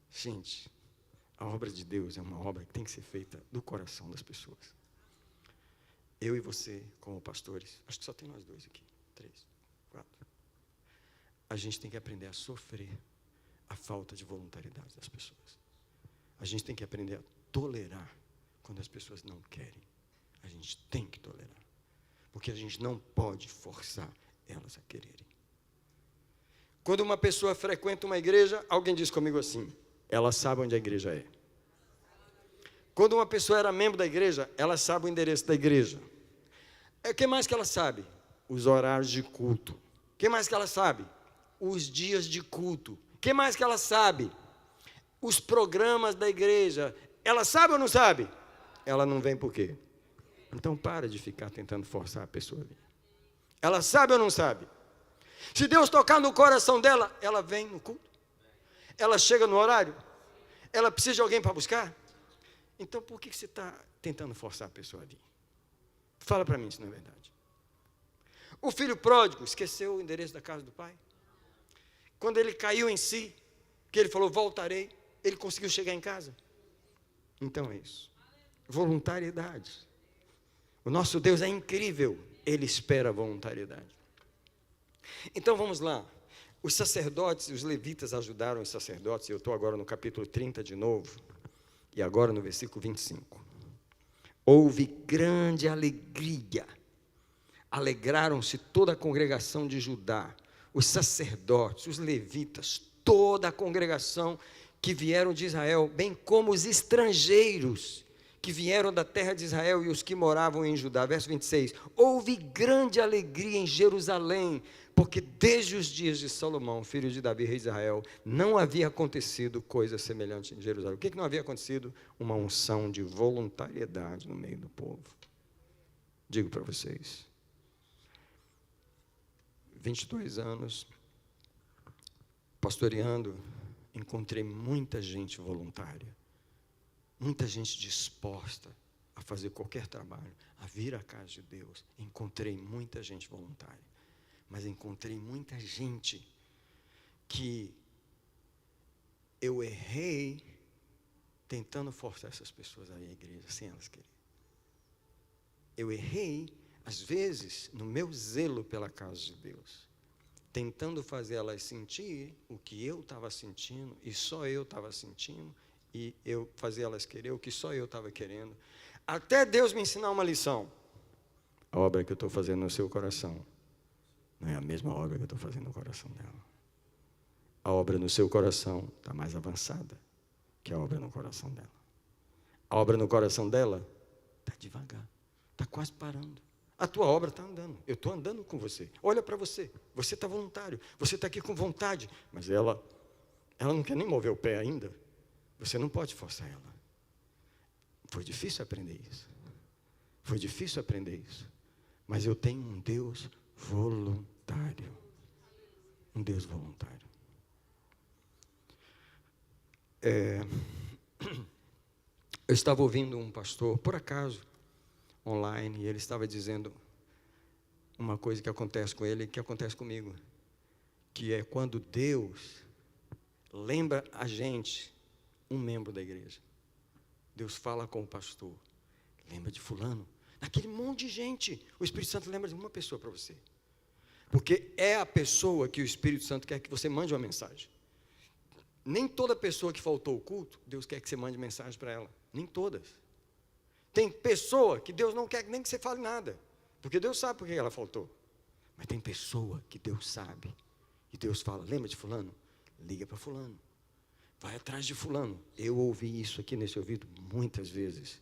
[SPEAKER 1] Gente, a obra de Deus é uma obra que tem que ser feita do coração das pessoas. Eu e você, como pastores, acho que só tem nós dois aqui, 3, 4. A gente tem que aprender a sofrer a falta de voluntariedade das pessoas. A gente tem que aprender a tolerar quando as pessoas não querem. A gente tem que tolerar. Porque a gente não pode forçar elas a quererem. Quando uma pessoa frequenta uma igreja, alguém diz comigo assim, ela sabe onde a igreja é. Quando uma pessoa era membro da igreja, ela sabe o endereço da igreja. O que mais que ela sabe? Os horários de culto. O que mais que ela sabe? Os dias de culto. O que mais que ela sabe? Os programas da igreja. Ela sabe ou não sabe? Ela não vem por quê? Então para de ficar tentando forçar a pessoa a vir. Ela sabe ou não sabe? Se Deus tocar no coração dela, ela vem no culto. Ela chega no horário. Ela precisa de alguém para buscar. Então por que você está tentando forçar a pessoa a vir? Fala para mim se não é verdade. O filho pródigo esqueceu o endereço da casa do pai. Quando ele caiu em si, que ele falou, voltarei, ele conseguiu chegar em casa. Então é isso. Voluntariedade. O nosso Deus é incrível, Ele espera a voluntariedade. Então vamos lá, os sacerdotes, os levitas ajudaram os sacerdotes, eu estou agora no capítulo 30 de novo, e agora no versículo 25. Houve grande alegria, alegraram-se toda a congregação de Judá, os sacerdotes, os levitas, toda a congregação que vieram de Israel, bem como os estrangeiros, que vieram da terra de Israel e os que moravam em Judá. Verso 26, houve grande alegria em Jerusalém, porque desde os dias de Salomão, filho de Davi, rei de Israel, não havia acontecido coisa semelhante em Jerusalém. O que não havia acontecido? Uma unção de voluntariedade no meio do povo. Digo para vocês, 22 anos, pastoreando, encontrei muita gente voluntária. Muita gente disposta a fazer qualquer trabalho, a vir à casa de Deus. Encontrei muita gente voluntária, mas encontrei muita gente que eu errei tentando forçar essas pessoas a ir à igreja, sem elas quererem. Eu errei, às vezes, no meu zelo pela casa de Deus, tentando fazer elas sentir o que eu estava sentindo, e só eu estava sentindo, e eu fazia elas querer o que só eu estava querendo. até Deus me ensinar uma lição. A obra que eu estou fazendo no seu coração não é a mesma obra que eu estou fazendo no coração dela. A obra no seu coração está mais avançada que a obra no coração dela. A obra no coração dela está devagar, está quase parando. A tua obra está andando, eu estou andando com você. Olha para você, você está voluntário, você está aqui com vontade, mas ela não quer nem mover o pé ainda. Você não pode forçar ela. Foi difícil aprender isso. Foi difícil aprender isso. Mas eu tenho um Deus voluntário. Um Deus voluntário. Eu estava ouvindo um pastor, por acaso, online, e ele estava dizendo uma coisa que acontece com ele e que acontece comigo, que é quando Deus lembra a gente, um membro da igreja. Deus fala com o pastor, lembra de fulano, naquele monte de gente, o Espírito Santo lembra de uma pessoa para você, porque é a pessoa que o Espírito Santo quer que você mande uma mensagem. Nem toda pessoa que faltou o culto, Deus quer que você mande mensagem para ela, nem todas. Tem pessoa que Deus não quer nem que você fale nada, porque Deus sabe por que ela faltou. Mas tem pessoa que Deus sabe, e Deus fala, lembra de fulano? Liga para fulano, vai atrás de fulano. Eu ouvi isso aqui nesse ouvido muitas vezes.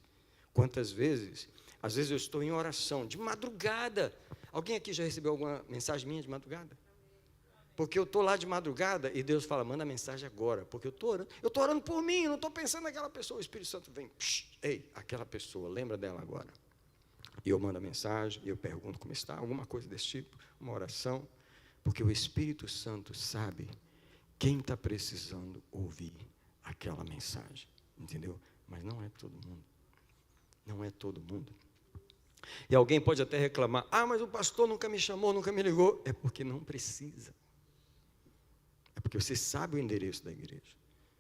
[SPEAKER 1] Quantas vezes? Às vezes eu estou em oração, de madrugada. Alguém aqui já recebeu alguma mensagem minha de madrugada? Porque eu estou lá de madrugada e Deus fala, manda mensagem agora, porque eu estou orando por mim, eu não estou pensando naquela pessoa. O Espírito Santo vem, ei, aquela pessoa, lembra dela agora. E eu mando a mensagem, e eu pergunto como está, alguma coisa desse tipo, uma oração, porque o Espírito Santo sabe quem está precisando ouvir aquela mensagem, entendeu? Mas não é todo mundo, não é todo mundo. E alguém pode até reclamar, mas o pastor nunca me chamou, nunca me ligou. É porque não precisa. É porque você sabe o endereço da igreja,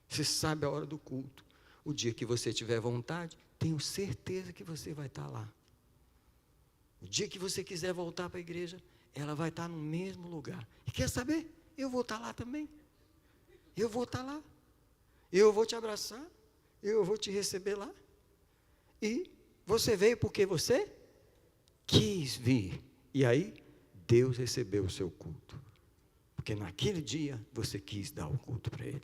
[SPEAKER 1] você sabe a hora do culto. O dia que você tiver vontade, tenho certeza que você vai estar lá. O dia que você quiser voltar para a igreja, ela vai estar no mesmo lugar. E quer saber? Eu vou estar lá também. Eu vou estar lá. Eu vou te abraçar. Eu vou te receber lá. E você veio porque você quis vir. E aí, Deus recebeu o seu culto. Porque naquele dia, você quis dar o culto para Ele.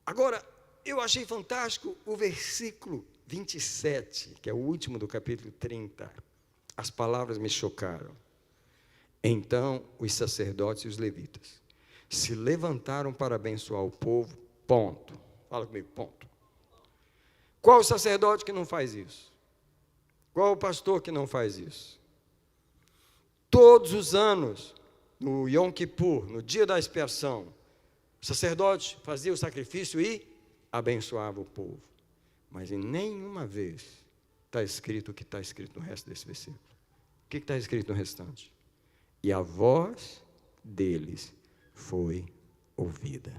[SPEAKER 1] Agora, eu achei fantástico o versículo 27, que é o último do capítulo 30. As palavras me chocaram. Então, os sacerdotes e os levitas se levantaram para abençoar o povo, ponto. Fala comigo, ponto. Qual o sacerdote que não faz isso? Qual o pastor que não faz isso? Todos os anos, no Yom Kippur, no dia da expiação, o sacerdote fazia o sacrifício e abençoava o povo. Mas em nenhuma vez está escrito o que está escrito no resto desse versículo. O que está escrito no restante? E a voz deles foi ouvida.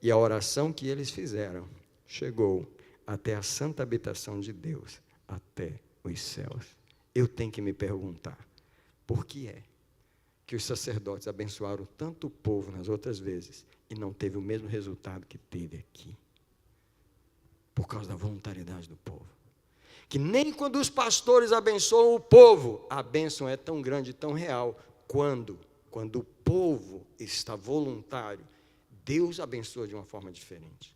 [SPEAKER 1] E a oração que eles fizeram chegou até a santa habitação de Deus, até os céus. Eu tenho que me perguntar, por que é que os sacerdotes abençoaram tanto o povo nas outras vezes e não teve o mesmo resultado que teve aqui? Por causa da voluntariedade do povo. Que nem quando os pastores abençoam o povo, a bênção é tão grande, tão real, quando o povo está voluntário, Deus abençoa de uma forma diferente.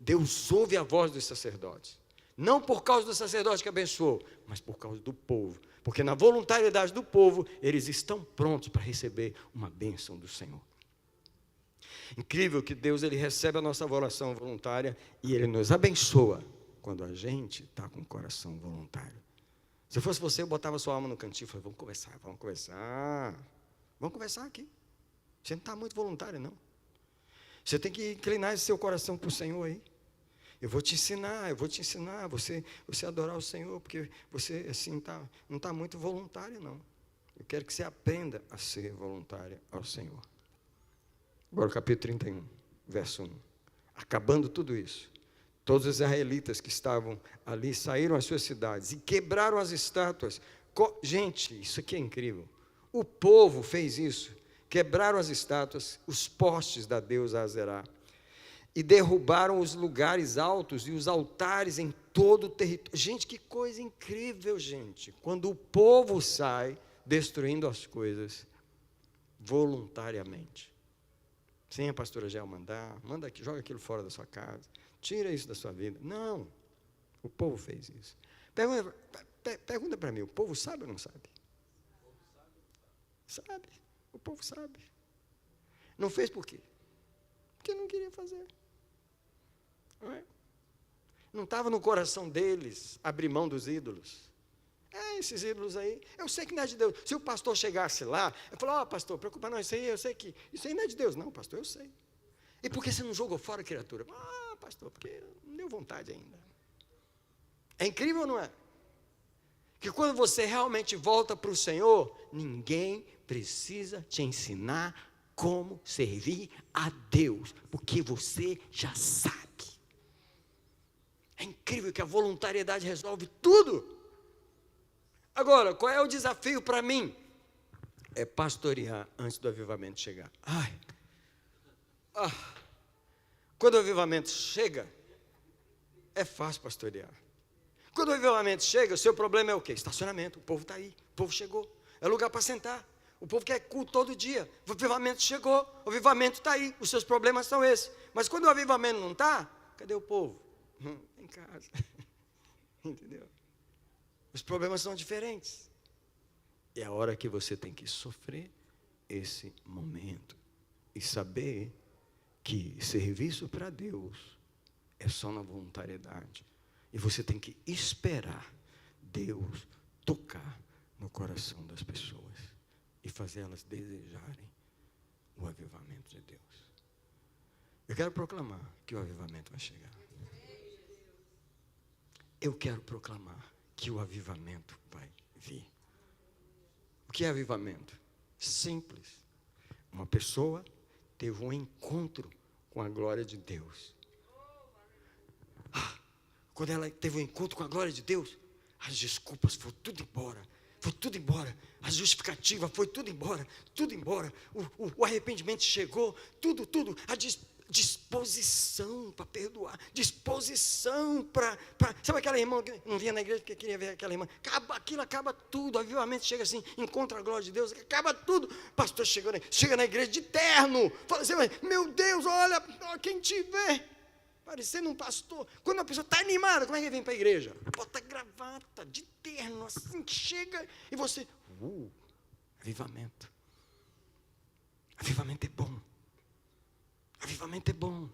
[SPEAKER 1] Deus ouve a voz dos sacerdotes. Não por causa do sacerdote que abençoou, mas por causa do povo. Porque na voluntariedade do povo, eles estão prontos para receber uma bênção do Senhor. Incrível que Deus ele recebe a nossa oração voluntária e Ele nos abençoa quando a gente está com o coração voluntário. Se eu fosse você, eu botava sua alma no cantinho e falava, vamos conversar aqui. Você não está muito voluntário, não. Você tem que inclinar esse seu coração para o Senhor aí. Eu vou te ensinar você adorar o Senhor, porque você assim não está muito voluntário, não. Eu quero que você aprenda a ser voluntária ao Senhor. Agora o capítulo 31, verso 1. Acabando tudo isso, todos os israelitas que estavam ali saíram às suas cidades e quebraram as estátuas. Gente, isso aqui é incrível. O povo fez isso. Quebraram as estátuas, os postes da deusa Azerá. e derrubaram os lugares altos e os altares em todo o território. Gente, que coisa incrível, gente. Quando o povo sai destruindo as coisas voluntariamente. Sem a pastora Gel mandar, manda aqui, joga aquilo fora da sua casa, tira isso da sua vida. Não, o povo fez isso. Pergunta para mim, o povo sabe ou não sabe? Sabe, o povo sabe. Não fez por quê? Porque não queria fazer. Não estava no coração deles abrir mão dos ídolos. Esses ídolos aí, eu sei que não é de Deus. Se o pastor chegasse lá, eu falo, pastor, preocupa não, isso aí, eu sei que isso aí não é de Deus. Não, pastor, eu sei. E por que você não jogou fora a criatura? Pastor, porque não deu vontade ainda. É incrível ou não é? Que quando você realmente volta para o Senhor, ninguém precisa te ensinar como servir a Deus, porque você já sabe. É incrível que a voluntariedade resolve tudo. Agora, qual é o desafio para mim? É pastorear antes do avivamento chegar. Quando o avivamento chega, é fácil pastorear. Quando o avivamento chega, o seu problema é o quê? Estacionamento, o povo está aí, o povo chegou. É lugar para sentar. O povo quer culto todo dia. O avivamento chegou, o avivamento está aí, os seus problemas são esses. Mas quando o avivamento não está, cadê o povo? Em casa. Entendeu? Os problemas são diferentes. É a hora que você tem que sofrer esse momento e saber que serviço para Deus é só na voluntariedade. E você tem que esperar Deus tocar no coração das pessoas e fazer elas desejarem o avivamento de Deus. Eu quero proclamar que o avivamento vai chegar. Eu quero proclamar que o avivamento vai vir. O que é avivamento? Simples. Uma pessoa teve um encontro com a glória de Deus. Quando ela teve um encontro com a glória de Deus, as desculpas foram tudo embora. Foi tudo embora. A justificativa foi tudo embora. Tudo embora. O arrependimento chegou. Tudo. A disposição para perdoar. Disposição para... Sabe aquela irmã que não vinha na igreja porque queria ver aquela irmã? Aquilo acaba tudo. O avivamento chega assim, encontra a glória de Deus, acaba tudo. O pastor chega na igreja de terno. Fala assim, meu Deus, olha quem te vê. Parecendo um pastor. Quando a pessoa está animada, como é que vem para a igreja? Bota gravata, de terno, assim, chega e você... avivamento. Avivamento é bom. Avivamento é bom.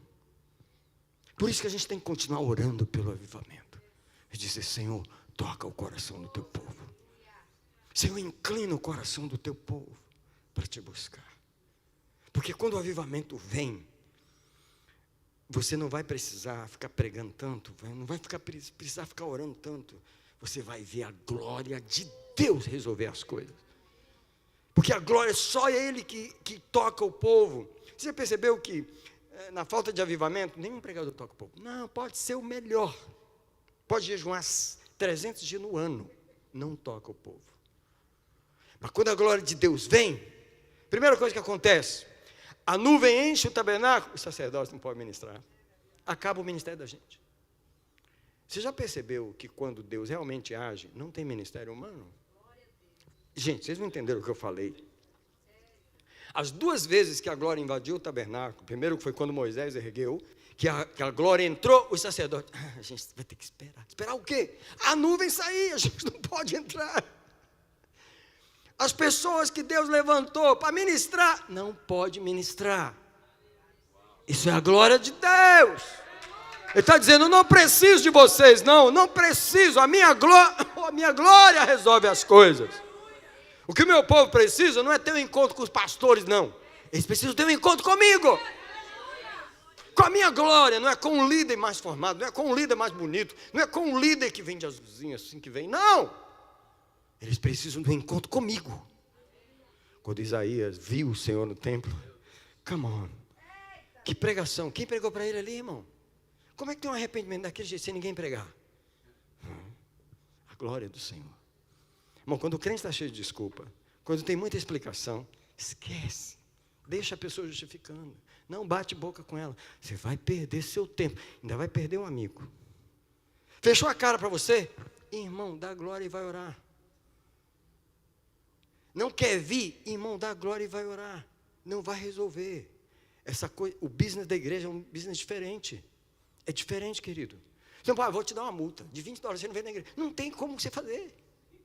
[SPEAKER 1] Por isso que a gente tem que continuar orando pelo avivamento. E dizer, Senhor, toca o coração do teu povo. Senhor, inclina o coração do teu povo para te buscar. Porque quando o avivamento vem, você não vai precisar ficar pregando tanto, não vai precisar ficar orando tanto. Você vai ver a glória de Deus resolver as coisas. Porque a glória, só Ele que toca o povo. Você já percebeu que na falta de avivamento, nenhum pregador toca o povo? Não, pode ser o melhor. Pode jejuar 300 dias no ano, não toca o povo. Mas quando a glória de Deus vem, primeira coisa que acontece, a nuvem enche o tabernáculo, o sacerdote não pode ministrar. Acaba o ministério da gente. Você já percebeu que quando Deus realmente age, não tem ministério humano? Gente, vocês não entenderam o que eu falei? As duas vezes que a glória invadiu o tabernáculo, primeiro foi quando Moisés ergueu, que a glória entrou, os sacerdotes, a gente vai ter que esperar. Esperar o quê? A nuvem sair, a gente não pode entrar. As pessoas que Deus levantou para ministrar, não pode ministrar. Isso é a glória de Deus. Ele está dizendo, não preciso de vocês, não preciso, a minha glória resolve as coisas. O que o meu povo precisa não é ter um encontro com os pastores, não. Eles precisam ter um encontro comigo. Com a minha glória, não é com um líder mais formado, não é com um líder mais bonito, não é com um líder que vem de azulzinho assim que vem, não. Eles precisam do encontro comigo. Quando Isaías viu o Senhor no templo, come on. Que pregação, quem pregou para ele ali, irmão? Como é que tem um arrependimento daquele jeito sem ninguém pregar? A glória do Senhor. Irmão, quando o crente está cheio de desculpa, quando tem muita explicação, esquece. Deixa a pessoa justificando. Não bate boca com ela. Você vai perder seu tempo. Ainda vai perder um amigo. Fechou a cara para você? Irmão, dá glória e vai orar. Não quer vir? Irmão, dá glória e vai orar. Não vai resolver. Essa coisa, o business da igreja é um business diferente. É diferente, querido. Você não pode, vou te dar uma multa de $20, você não vem na igreja. Não tem como você fazer.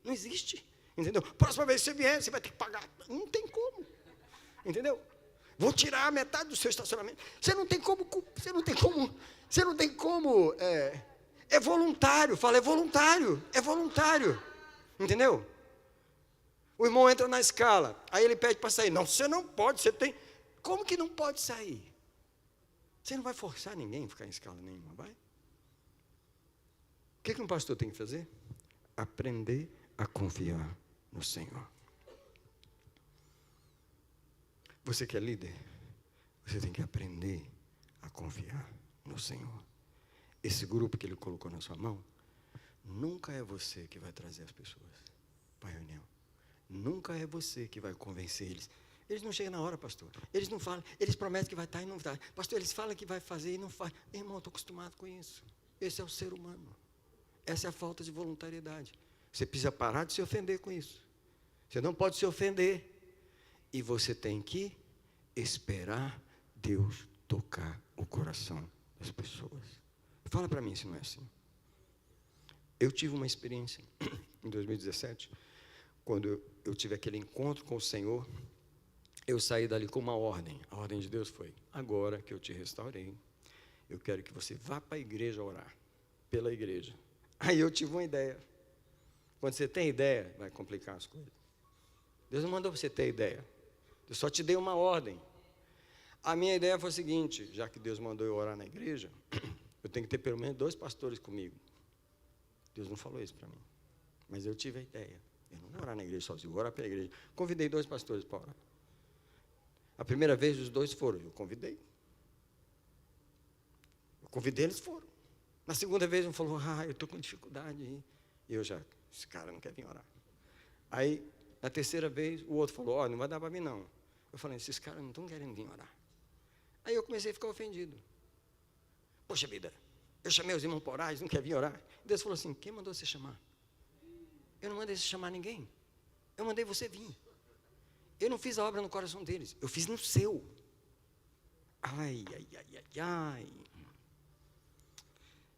[SPEAKER 1] Não existe. Entendeu? Próxima vez que você vier, você vai ter que pagar. Não tem como. Entendeu? Vou tirar a metade do seu estacionamento. Você não tem como. É voluntário. Fala, é voluntário. É voluntário. Entendeu? O irmão entra na escala. Aí ele pede para sair. Não, você não pode. Você tem. Como que não pode sair? Você não vai forçar ninguém a ficar em escala nenhuma, vai? O que um pastor tem que fazer? Aprender a confiar no Senhor. Você que é líder, você tem que aprender a confiar no Senhor. Esse grupo que Ele colocou na sua mão, nunca é você que vai trazer as pessoas para a reunião. Nunca é você que vai convencer eles. Eles não chegam na hora, pastor. Eles não falam, eles prometem que vai estar e não está. Pastor, eles falam que vai fazer e não faz. Irmão, eu estou acostumado com isso. Esse é o ser humano. Essa é a falta de voluntariedade. Você precisa parar de se ofender com isso. Você não pode se ofender. E você tem que esperar Deus tocar o coração das pessoas. Fala para mim se não é assim. Eu tive uma experiência em 2017, quando eu tive aquele encontro com o Senhor. Eu saí dali com uma ordem. A ordem de Deus foi: agora que eu te restaurei, eu quero que você vá para a igreja orar, pela igreja. Aí eu tive uma ideia. Quando você tem ideia, vai complicar as coisas. Deus não mandou você ter ideia. Eu só te dei uma ordem. A minha ideia foi a seguinte: já que Deus mandou eu orar na igreja, eu tenho que ter pelo menos 2 pastores comigo. Deus não falou isso para mim. Mas eu tive a ideia. Eu não vou orar na igreja sozinho, vou orar pela igreja. Convidei 2 pastores para orar. A primeira vez os 2 foram, eu convidei, eles foram. Na segunda vez um falou, eu estou com dificuldade aí. E eu já, esse cara não quer vir orar. Aí, na terceira vez, o outro falou, não vai dar para mim não. Eu falei, esses caras não estão querendo vir orar. Aí eu comecei a ficar ofendido. Poxa vida, eu chamei os irmãos para orar, eles não querem vir orar. Deus falou assim, quem mandou você chamar? Eu não mandei você chamar ninguém. Eu mandei você vir. Eu não fiz a obra no coração deles, eu fiz no seu. Ai.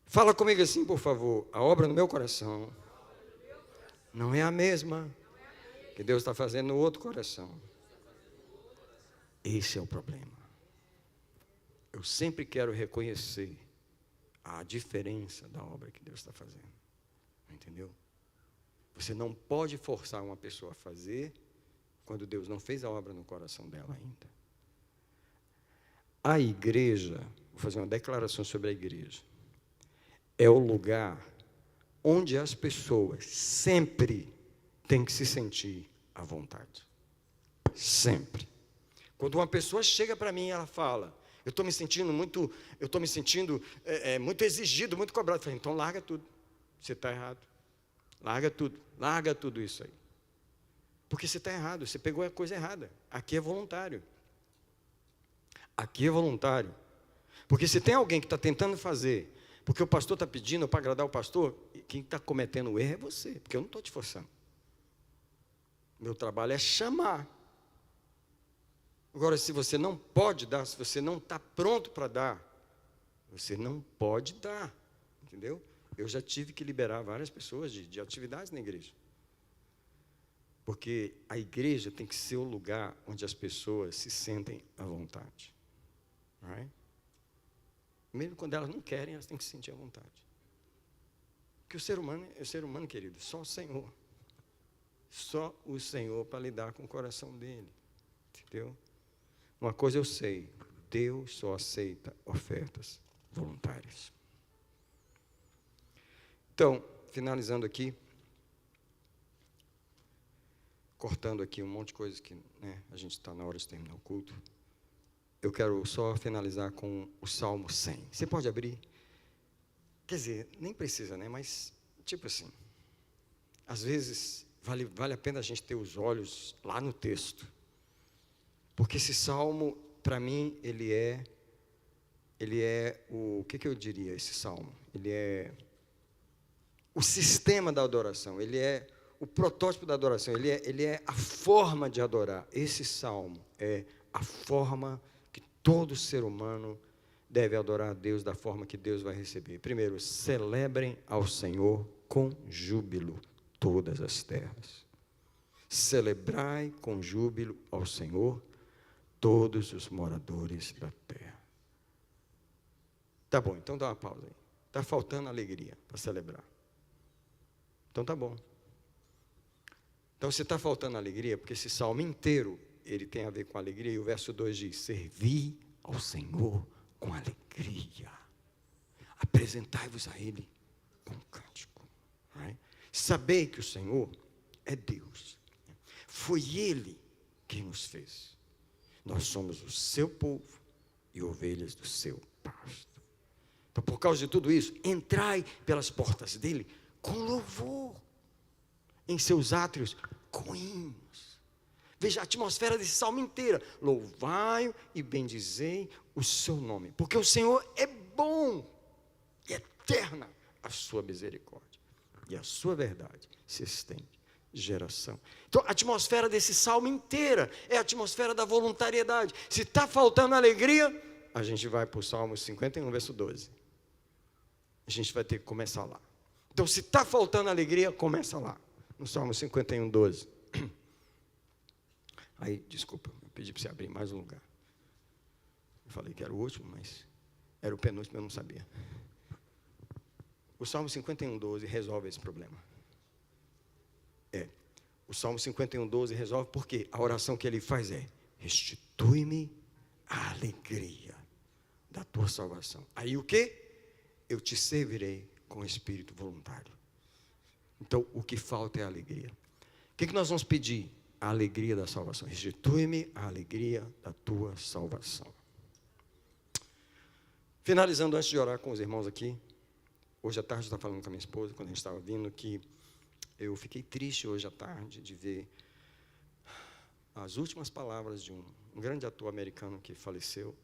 [SPEAKER 1] Fala comigo assim, por favor. A obra no meu coração não é a mesma que Deus está fazendo no outro coração. Esse é o problema. Eu sempre quero reconhecer a diferença da obra que Deus está fazendo. Entendeu? Você não pode forçar uma pessoa a fazer quando Deus não fez a obra no coração dela ainda. A igreja, vou fazer uma declaração sobre a igreja, é o lugar onde as pessoas sempre têm que se sentir à vontade. Sempre. Quando uma pessoa chega para mim e ela fala, eu estou me sentindo muito exigido, muito cobrado. Eu falei, então larga tudo, você está errado. Larga tudo isso aí. Porque você está errado, você pegou a coisa errada. Aqui é voluntário. Porque se tem alguém que está tentando fazer, porque o pastor está pedindo para agradar o pastor, quem está cometendo o erro é você, porque eu não estou te forçando. Meu trabalho é chamar. Agora, se você não pode dar, se você não está pronto para dar, você não pode dar, entendeu? Eu já tive que liberar várias pessoas de atividades na igreja. Porque a igreja tem que ser o lugar onde as pessoas se sentem à vontade. Right? Mesmo quando elas não querem, elas têm que se sentir à vontade. Porque o ser humano, querido, só o Senhor. Só o Senhor para lidar com o coração dele. Entendeu? Uma coisa eu sei, Deus só aceita ofertas voluntárias. Então, finalizando aqui, cortando aqui um monte de coisas que a gente está na hora de terminar o culto, eu quero só finalizar com o Salmo 100. Você pode abrir? Quer dizer, nem precisa, mas tipo assim, às vezes vale a pena a gente ter os olhos lá no texto, Porque esse salmo, para mim, ele é o que eu diria, esse salmo? Ele é o sistema da adoração, ele é o protótipo da adoração, ele é a forma de adorar. Esse salmo é a forma que todo ser humano deve adorar a Deus da forma que Deus vai receber. Primeiro, celebrem ao Senhor com júbilo todas as terras. Celebrai com júbilo ao Senhor todos os moradores da terra. Tá bom, então dá uma pausa aí. Está faltando alegria para celebrar. Então tá bom. Então se está faltando alegria, porque esse salmo inteiro, ele tem a ver com alegria, e o verso 2 diz, servi ao Senhor com alegria. Apresentai-vos a Ele com cântico. Right? Sabei que o Senhor é Deus. Foi Ele quem nos fez. Nós somos o seu povo e ovelhas do seu pasto. Então, por causa de tudo isso, entrai pelas portas dele com louvor, em seus átrios com hinos. Veja a atmosfera desse salmo inteira. Louvai-o e bendizei o seu nome, porque o Senhor é bom e eterna a sua misericórdia, e a sua verdade se estende geração. Então, a atmosfera desse salmo inteira é a atmosfera da voluntariedade. Se está faltando alegria, a gente vai para o Salmo 51, verso 12. A gente vai ter que começar lá. Então, se está faltando alegria, começa lá, no Salmo 51, 12. Aí, desculpa, eu pedi para você abrir mais um lugar. Eu falei que era o último, mas era o penúltimo, eu não sabia. O Salmo 51, 12 resolve esse problema. O Salmo 51, 12 resolve porque a oração que ele faz é: restitui-me a alegria da tua salvação. Aí o quê? Eu te servirei com espírito voluntário. Então, o que falta é a alegria. O que nós vamos pedir? A alegria da salvação. Restitui-me a alegria da tua salvação. Finalizando, antes de orar com os irmãos aqui, hoje à tarde eu estava falando com a minha esposa, quando a gente estava vindo, que eu fiquei triste hoje à tarde de ver as últimas palavras de um grande ator americano que faleceu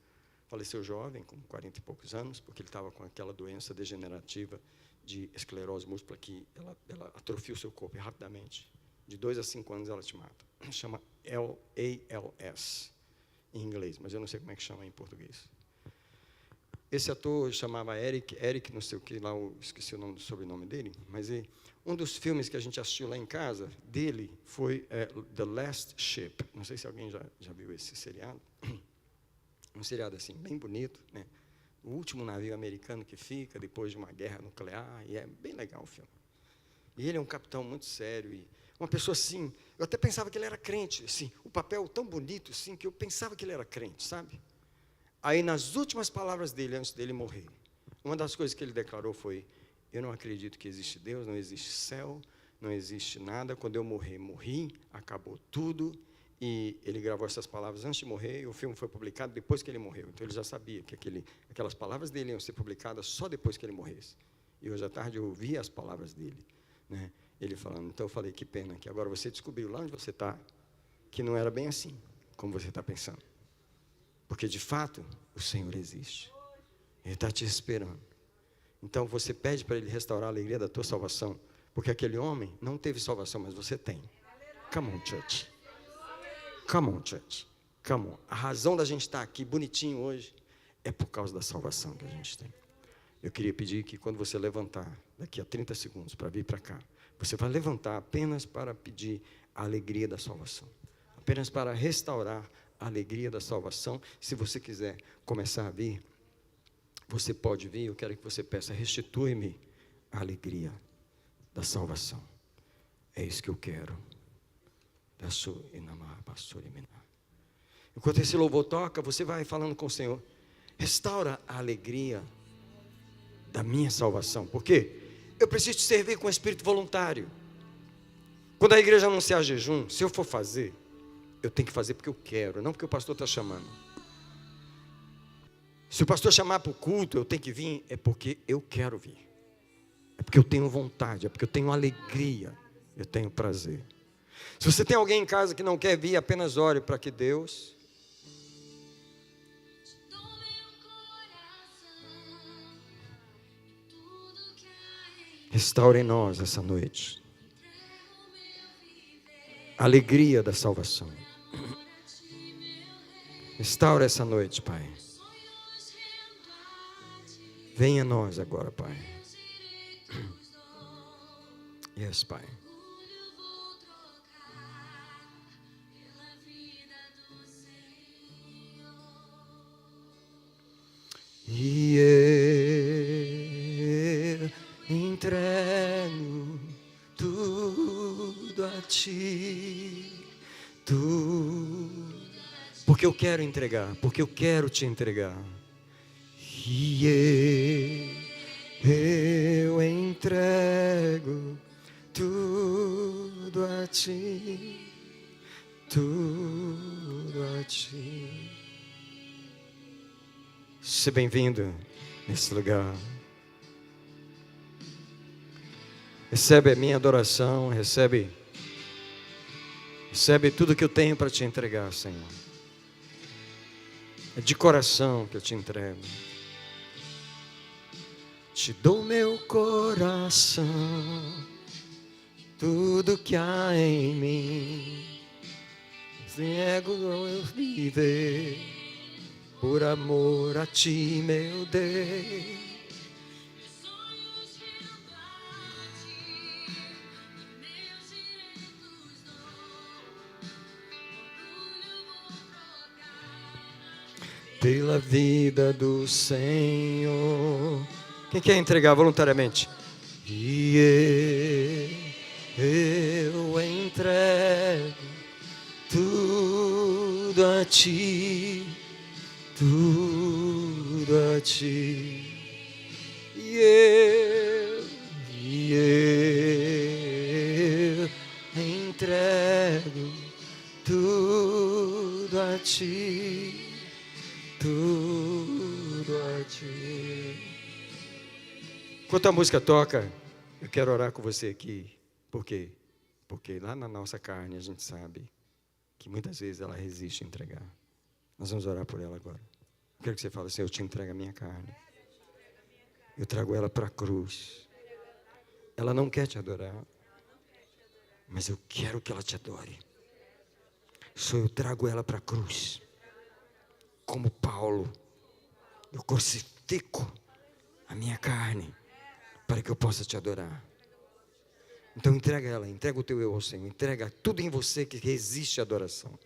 [SPEAKER 1] jovem, com 40 e poucos anos, porque ele estava com aquela doença degenerativa de esclerose múltipla que ela atrofia o seu corpo rapidamente. De 2 a 5 anos ela te mata. Chama ALS em inglês, mas eu não sei como é que chama em português. Esse ator chamava Eric não sei o que lá, eu esqueci o sobrenome dele, mas um dos filmes que a gente assistiu lá em casa, dele, foi The Last Ship. Não sei se alguém já viu esse seriado. Um seriado assim, bem bonito, né? O último navio americano que fica depois de uma guerra nuclear, e é bem legal o filme. E ele é um capitão muito sério, e uma pessoa assim, eu até pensava que ele era crente, assim, o papel tão bonito, assim, que eu pensava que ele era crente, sabe? Aí, nas últimas palavras dele, antes dele morrer, uma das coisas que ele declarou foi: eu não acredito que existe Deus, não existe céu, não existe nada. Quando eu morrer, morri, acabou tudo. E ele gravou essas palavras antes de morrer, e o filme foi publicado depois que ele morreu. Então, ele já sabia que aquelas palavras dele iam ser publicadas só depois que ele morresse. E hoje à tarde eu ouvi as palavras dele, né? Ele falando, então eu falei, que pena, que agora você descobriu lá onde você está, que não era bem assim, como você está pensando. Porque, de fato, o Senhor existe. Ele está te esperando. Então, você pede para Ele restaurar a alegria da tua salvação, porque aquele homem não teve salvação, mas você tem. Come on, church. Come on, church. Come on. A razão da gente estar aqui bonitinho hoje é por causa da salvação que a gente tem. Eu queria pedir que quando você levantar, daqui a 30 segundos, para vir para cá, você vai levantar apenas para pedir a alegria da salvação. Apenas para restaurar a alegria da salvação. Se você quiser começar a vir, você pode vir. Eu quero que você peça: restitui-me a alegria da salvação. É isso que eu quero. Enquanto esse louvor toca, você vai falando com o Senhor: restaura a alegria da minha salvação. Por quê? Eu preciso te servir com espírito voluntário. Quando a igreja anunciar jejum, se eu for fazer, eu tenho que fazer porque eu quero, não porque o pastor está chamando. Se o pastor chamar para o culto, eu tenho que vir, é porque eu quero vir. É porque eu tenho vontade, é porque eu tenho alegria, eu tenho prazer. Se você tem alguém em casa que não quer vir, apenas ore para que Deus Restaura em nós essa noite a alegria da salvação. Restaura essa noite, Pai. Venha a nós agora, Pai. Yes, Pai. E eu entrego tudo a Ti, porque eu quero entregar, porque eu quero Te entregar. E eu entrego tudo a Ti, tudo a Ti. Seja bem-vindo nesse lugar. Recebe a minha adoração, recebe tudo que eu tenho para Te entregar, Senhor. É de coração que eu Te entrego. Te dou meu coração, tudo que há em mim. Nego eu viver, por amor a Ti, meu Deus. Pela vida do Senhor. Quem quer entregar voluntariamente? E eu entrego tudo a Ti, tudo a Ti. E eu entrego tudo a Ti, tudo a Ti. Enquanto a música toca, eu quero orar com você aqui. Por quê? Porque lá na nossa carne a gente sabe que muitas vezes ela resiste a entregar. Nós vamos orar por ela agora. Eu quero que você fale assim: eu te entrego a minha carne. Eu trago ela para a cruz. Ela não quer te adorar, mas eu quero que ela te adore. Eu trago ela para a cruz. Como Paulo, eu crucifico a minha carne para que eu possa te adorar. Então entrega ela, entrega o teu eu ao Senhor, entrega tudo em você que resiste à adoração.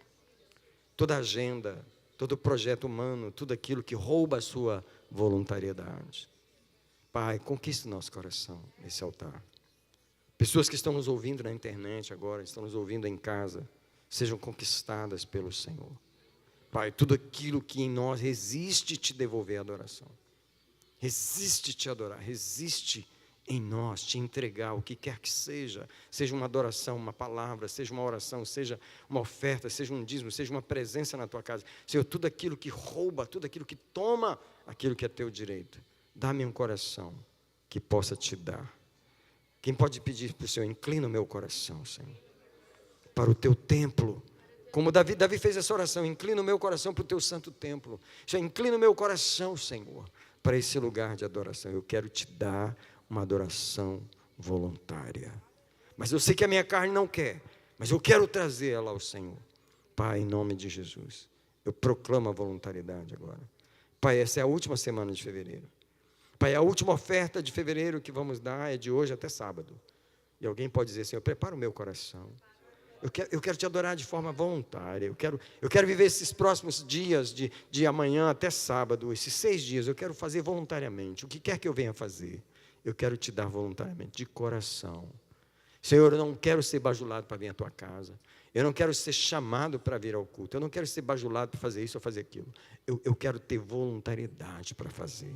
[SPEAKER 1] Toda agenda, todo projeto humano, tudo aquilo que rouba a sua voluntariedade. Pai, conquista o nosso coração nesse altar. Pessoas que estão nos ouvindo na internet agora, estão nos ouvindo em casa, sejam conquistadas pelo Senhor. Pai, tudo aquilo que em nós resiste te devolver a adoração. Resiste te adorar, resiste em nós te entregar o que quer que seja. Seja uma adoração, uma palavra, seja uma oração, seja uma oferta, seja um dízimo, seja uma presença na tua casa. Senhor, tudo aquilo que rouba, tudo aquilo que toma aquilo que é teu direito. Dá-me um coração que possa te dar. Quem pode pedir para o Senhor, inclina o meu coração, Senhor, para o teu templo. Como Davi fez essa oração: inclina o meu coração para o teu santo templo. Inclina o meu coração, Senhor, para esse lugar de adoração. Eu quero te dar uma adoração voluntária. Mas eu sei que a minha carne não quer, mas eu quero trazer ela ao Senhor. Pai, em nome de Jesus, eu proclamo a voluntariedade agora. Pai, essa é a última semana de fevereiro. Pai, a última oferta de fevereiro que vamos dar é de hoje até sábado. E alguém pode dizer: Senhor, prepara o meu coração. Eu quero te adorar de forma voluntária. Eu quero viver esses próximos dias, de amanhã até sábado, esses 6 dias, eu quero fazer voluntariamente. O que quer que eu venha fazer, eu quero te dar voluntariamente, de coração. Senhor, eu não quero ser bajulado para vir à tua casa. Eu não quero ser chamado para vir ao culto. Eu não quero ser bajulado para fazer isso ou fazer aquilo. Eu quero ter voluntariedade para fazer.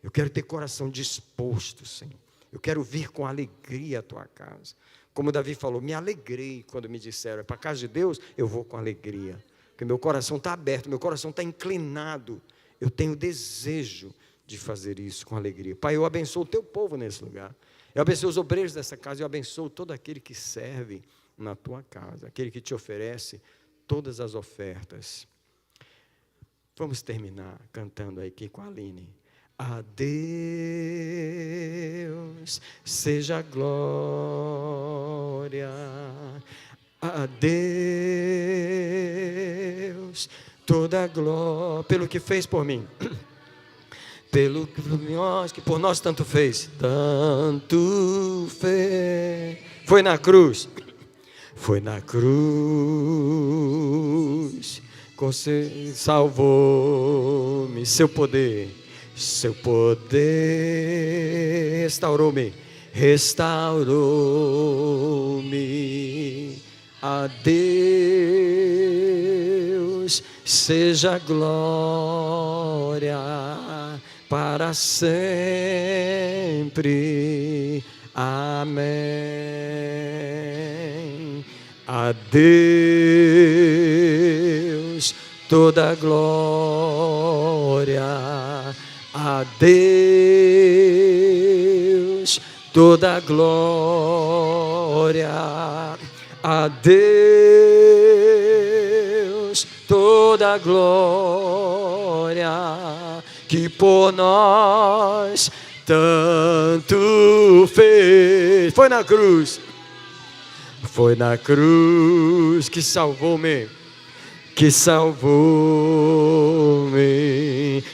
[SPEAKER 1] Eu quero ter coração disposto, Senhor. Eu quero vir com alegria à tua casa. Como Davi falou, me alegrei quando me disseram: é para a casa de Deus, eu vou com alegria. Porque meu coração está aberto, meu coração está inclinado. Eu tenho desejo de fazer isso com alegria. Pai, eu abençoo o teu povo nesse lugar. Eu abençoo os obreiros dessa casa. Eu abençoo todo aquele que serve na tua casa. Aquele que te oferece todas as ofertas. Vamos terminar cantando aqui com a Aline. A Deus seja a glória, a Deus toda a glória, pelo que fez por mim, pelo que por nós tanto fez, foi na cruz, salvou-me, seu poder restaurou-me, a Deus seja a glória para sempre, amém. A Deus toda a glória, a Deus toda a glória, a Deus toda a glória, que por nós tanto fez. Foi na cruz que salvou-me,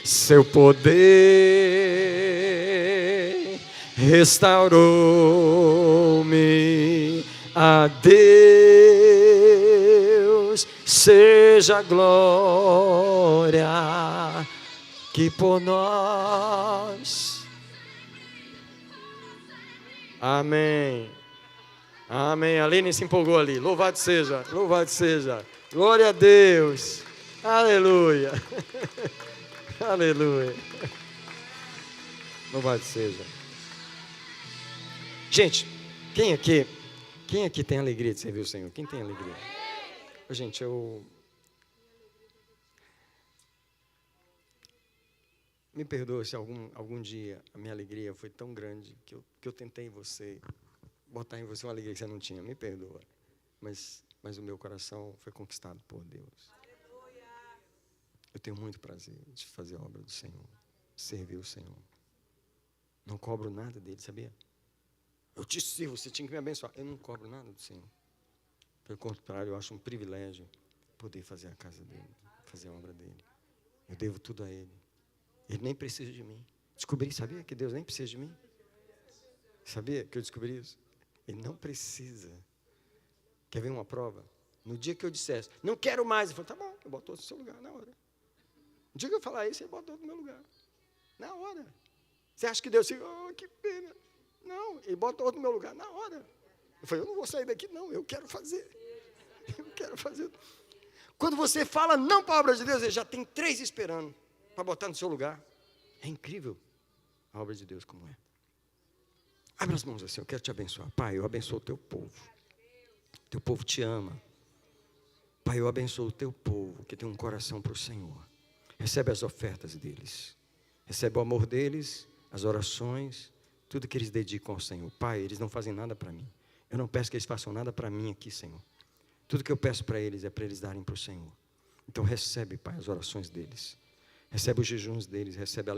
[SPEAKER 1] seu poder restaurou-me, a Deus seja a glória, que por nós, amém, amém. A Aline se empolgou ali, louvado seja, glória a Deus, aleluia, aleluia, louvado seja. Gente, quem aqui tem alegria de servir o Senhor? Quem tem alegria? Gente, me perdoa se algum dia a minha alegria foi tão grande que eu tentei botar em você uma alegria que você não tinha. Me perdoa. Mas o meu coração foi conquistado por Deus. Eu tenho muito prazer de fazer a obra do Senhor, servir o Senhor. Não cobro nada dele, sabia? Eu te sirvo, você tinha que me abençoar. Eu não cobro nada do Senhor. Pelo contrário, eu acho um privilégio poder fazer a casa dele, fazer a obra dele. Eu devo tudo a ele. Ele nem precisa de mim. Descobri, sabia que Deus nem precisa de mim? Sabia que eu descobri isso? Ele não precisa. Quer ver uma prova? No dia que eu dissesse, não quero mais, ele falou, tá bom, eu boto outro no seu lugar, na hora. No dia que eu falar isso, ele bota outro no meu lugar. Na hora. Você acha que Deus fica, oh, que pena. Não, ele bota outro no meu lugar, na hora. Eu falei, eu não vou sair daqui, não, eu quero fazer. Eu quero fazer. Quando você fala não para a obra de Deus, ele já tem 3 esperando para botar no seu lugar. É incrível a obra de Deus como é. Abre as mãos assim, eu quero te abençoar. Pai, eu abençoo o teu povo. Teu povo te ama. Pai, eu abençoo o teu povo que tem um coração para o Senhor. Recebe as ofertas deles. Recebe o amor deles, as orações, tudo que eles dedicam ao Senhor. Pai, eles não fazem nada para mim. Eu não peço que eles façam nada para mim aqui, Senhor. Tudo que eu peço para eles é para eles darem para o Senhor. Então recebe, Pai, as orações deles. Recebe os jejuns deles, recebe a leitura da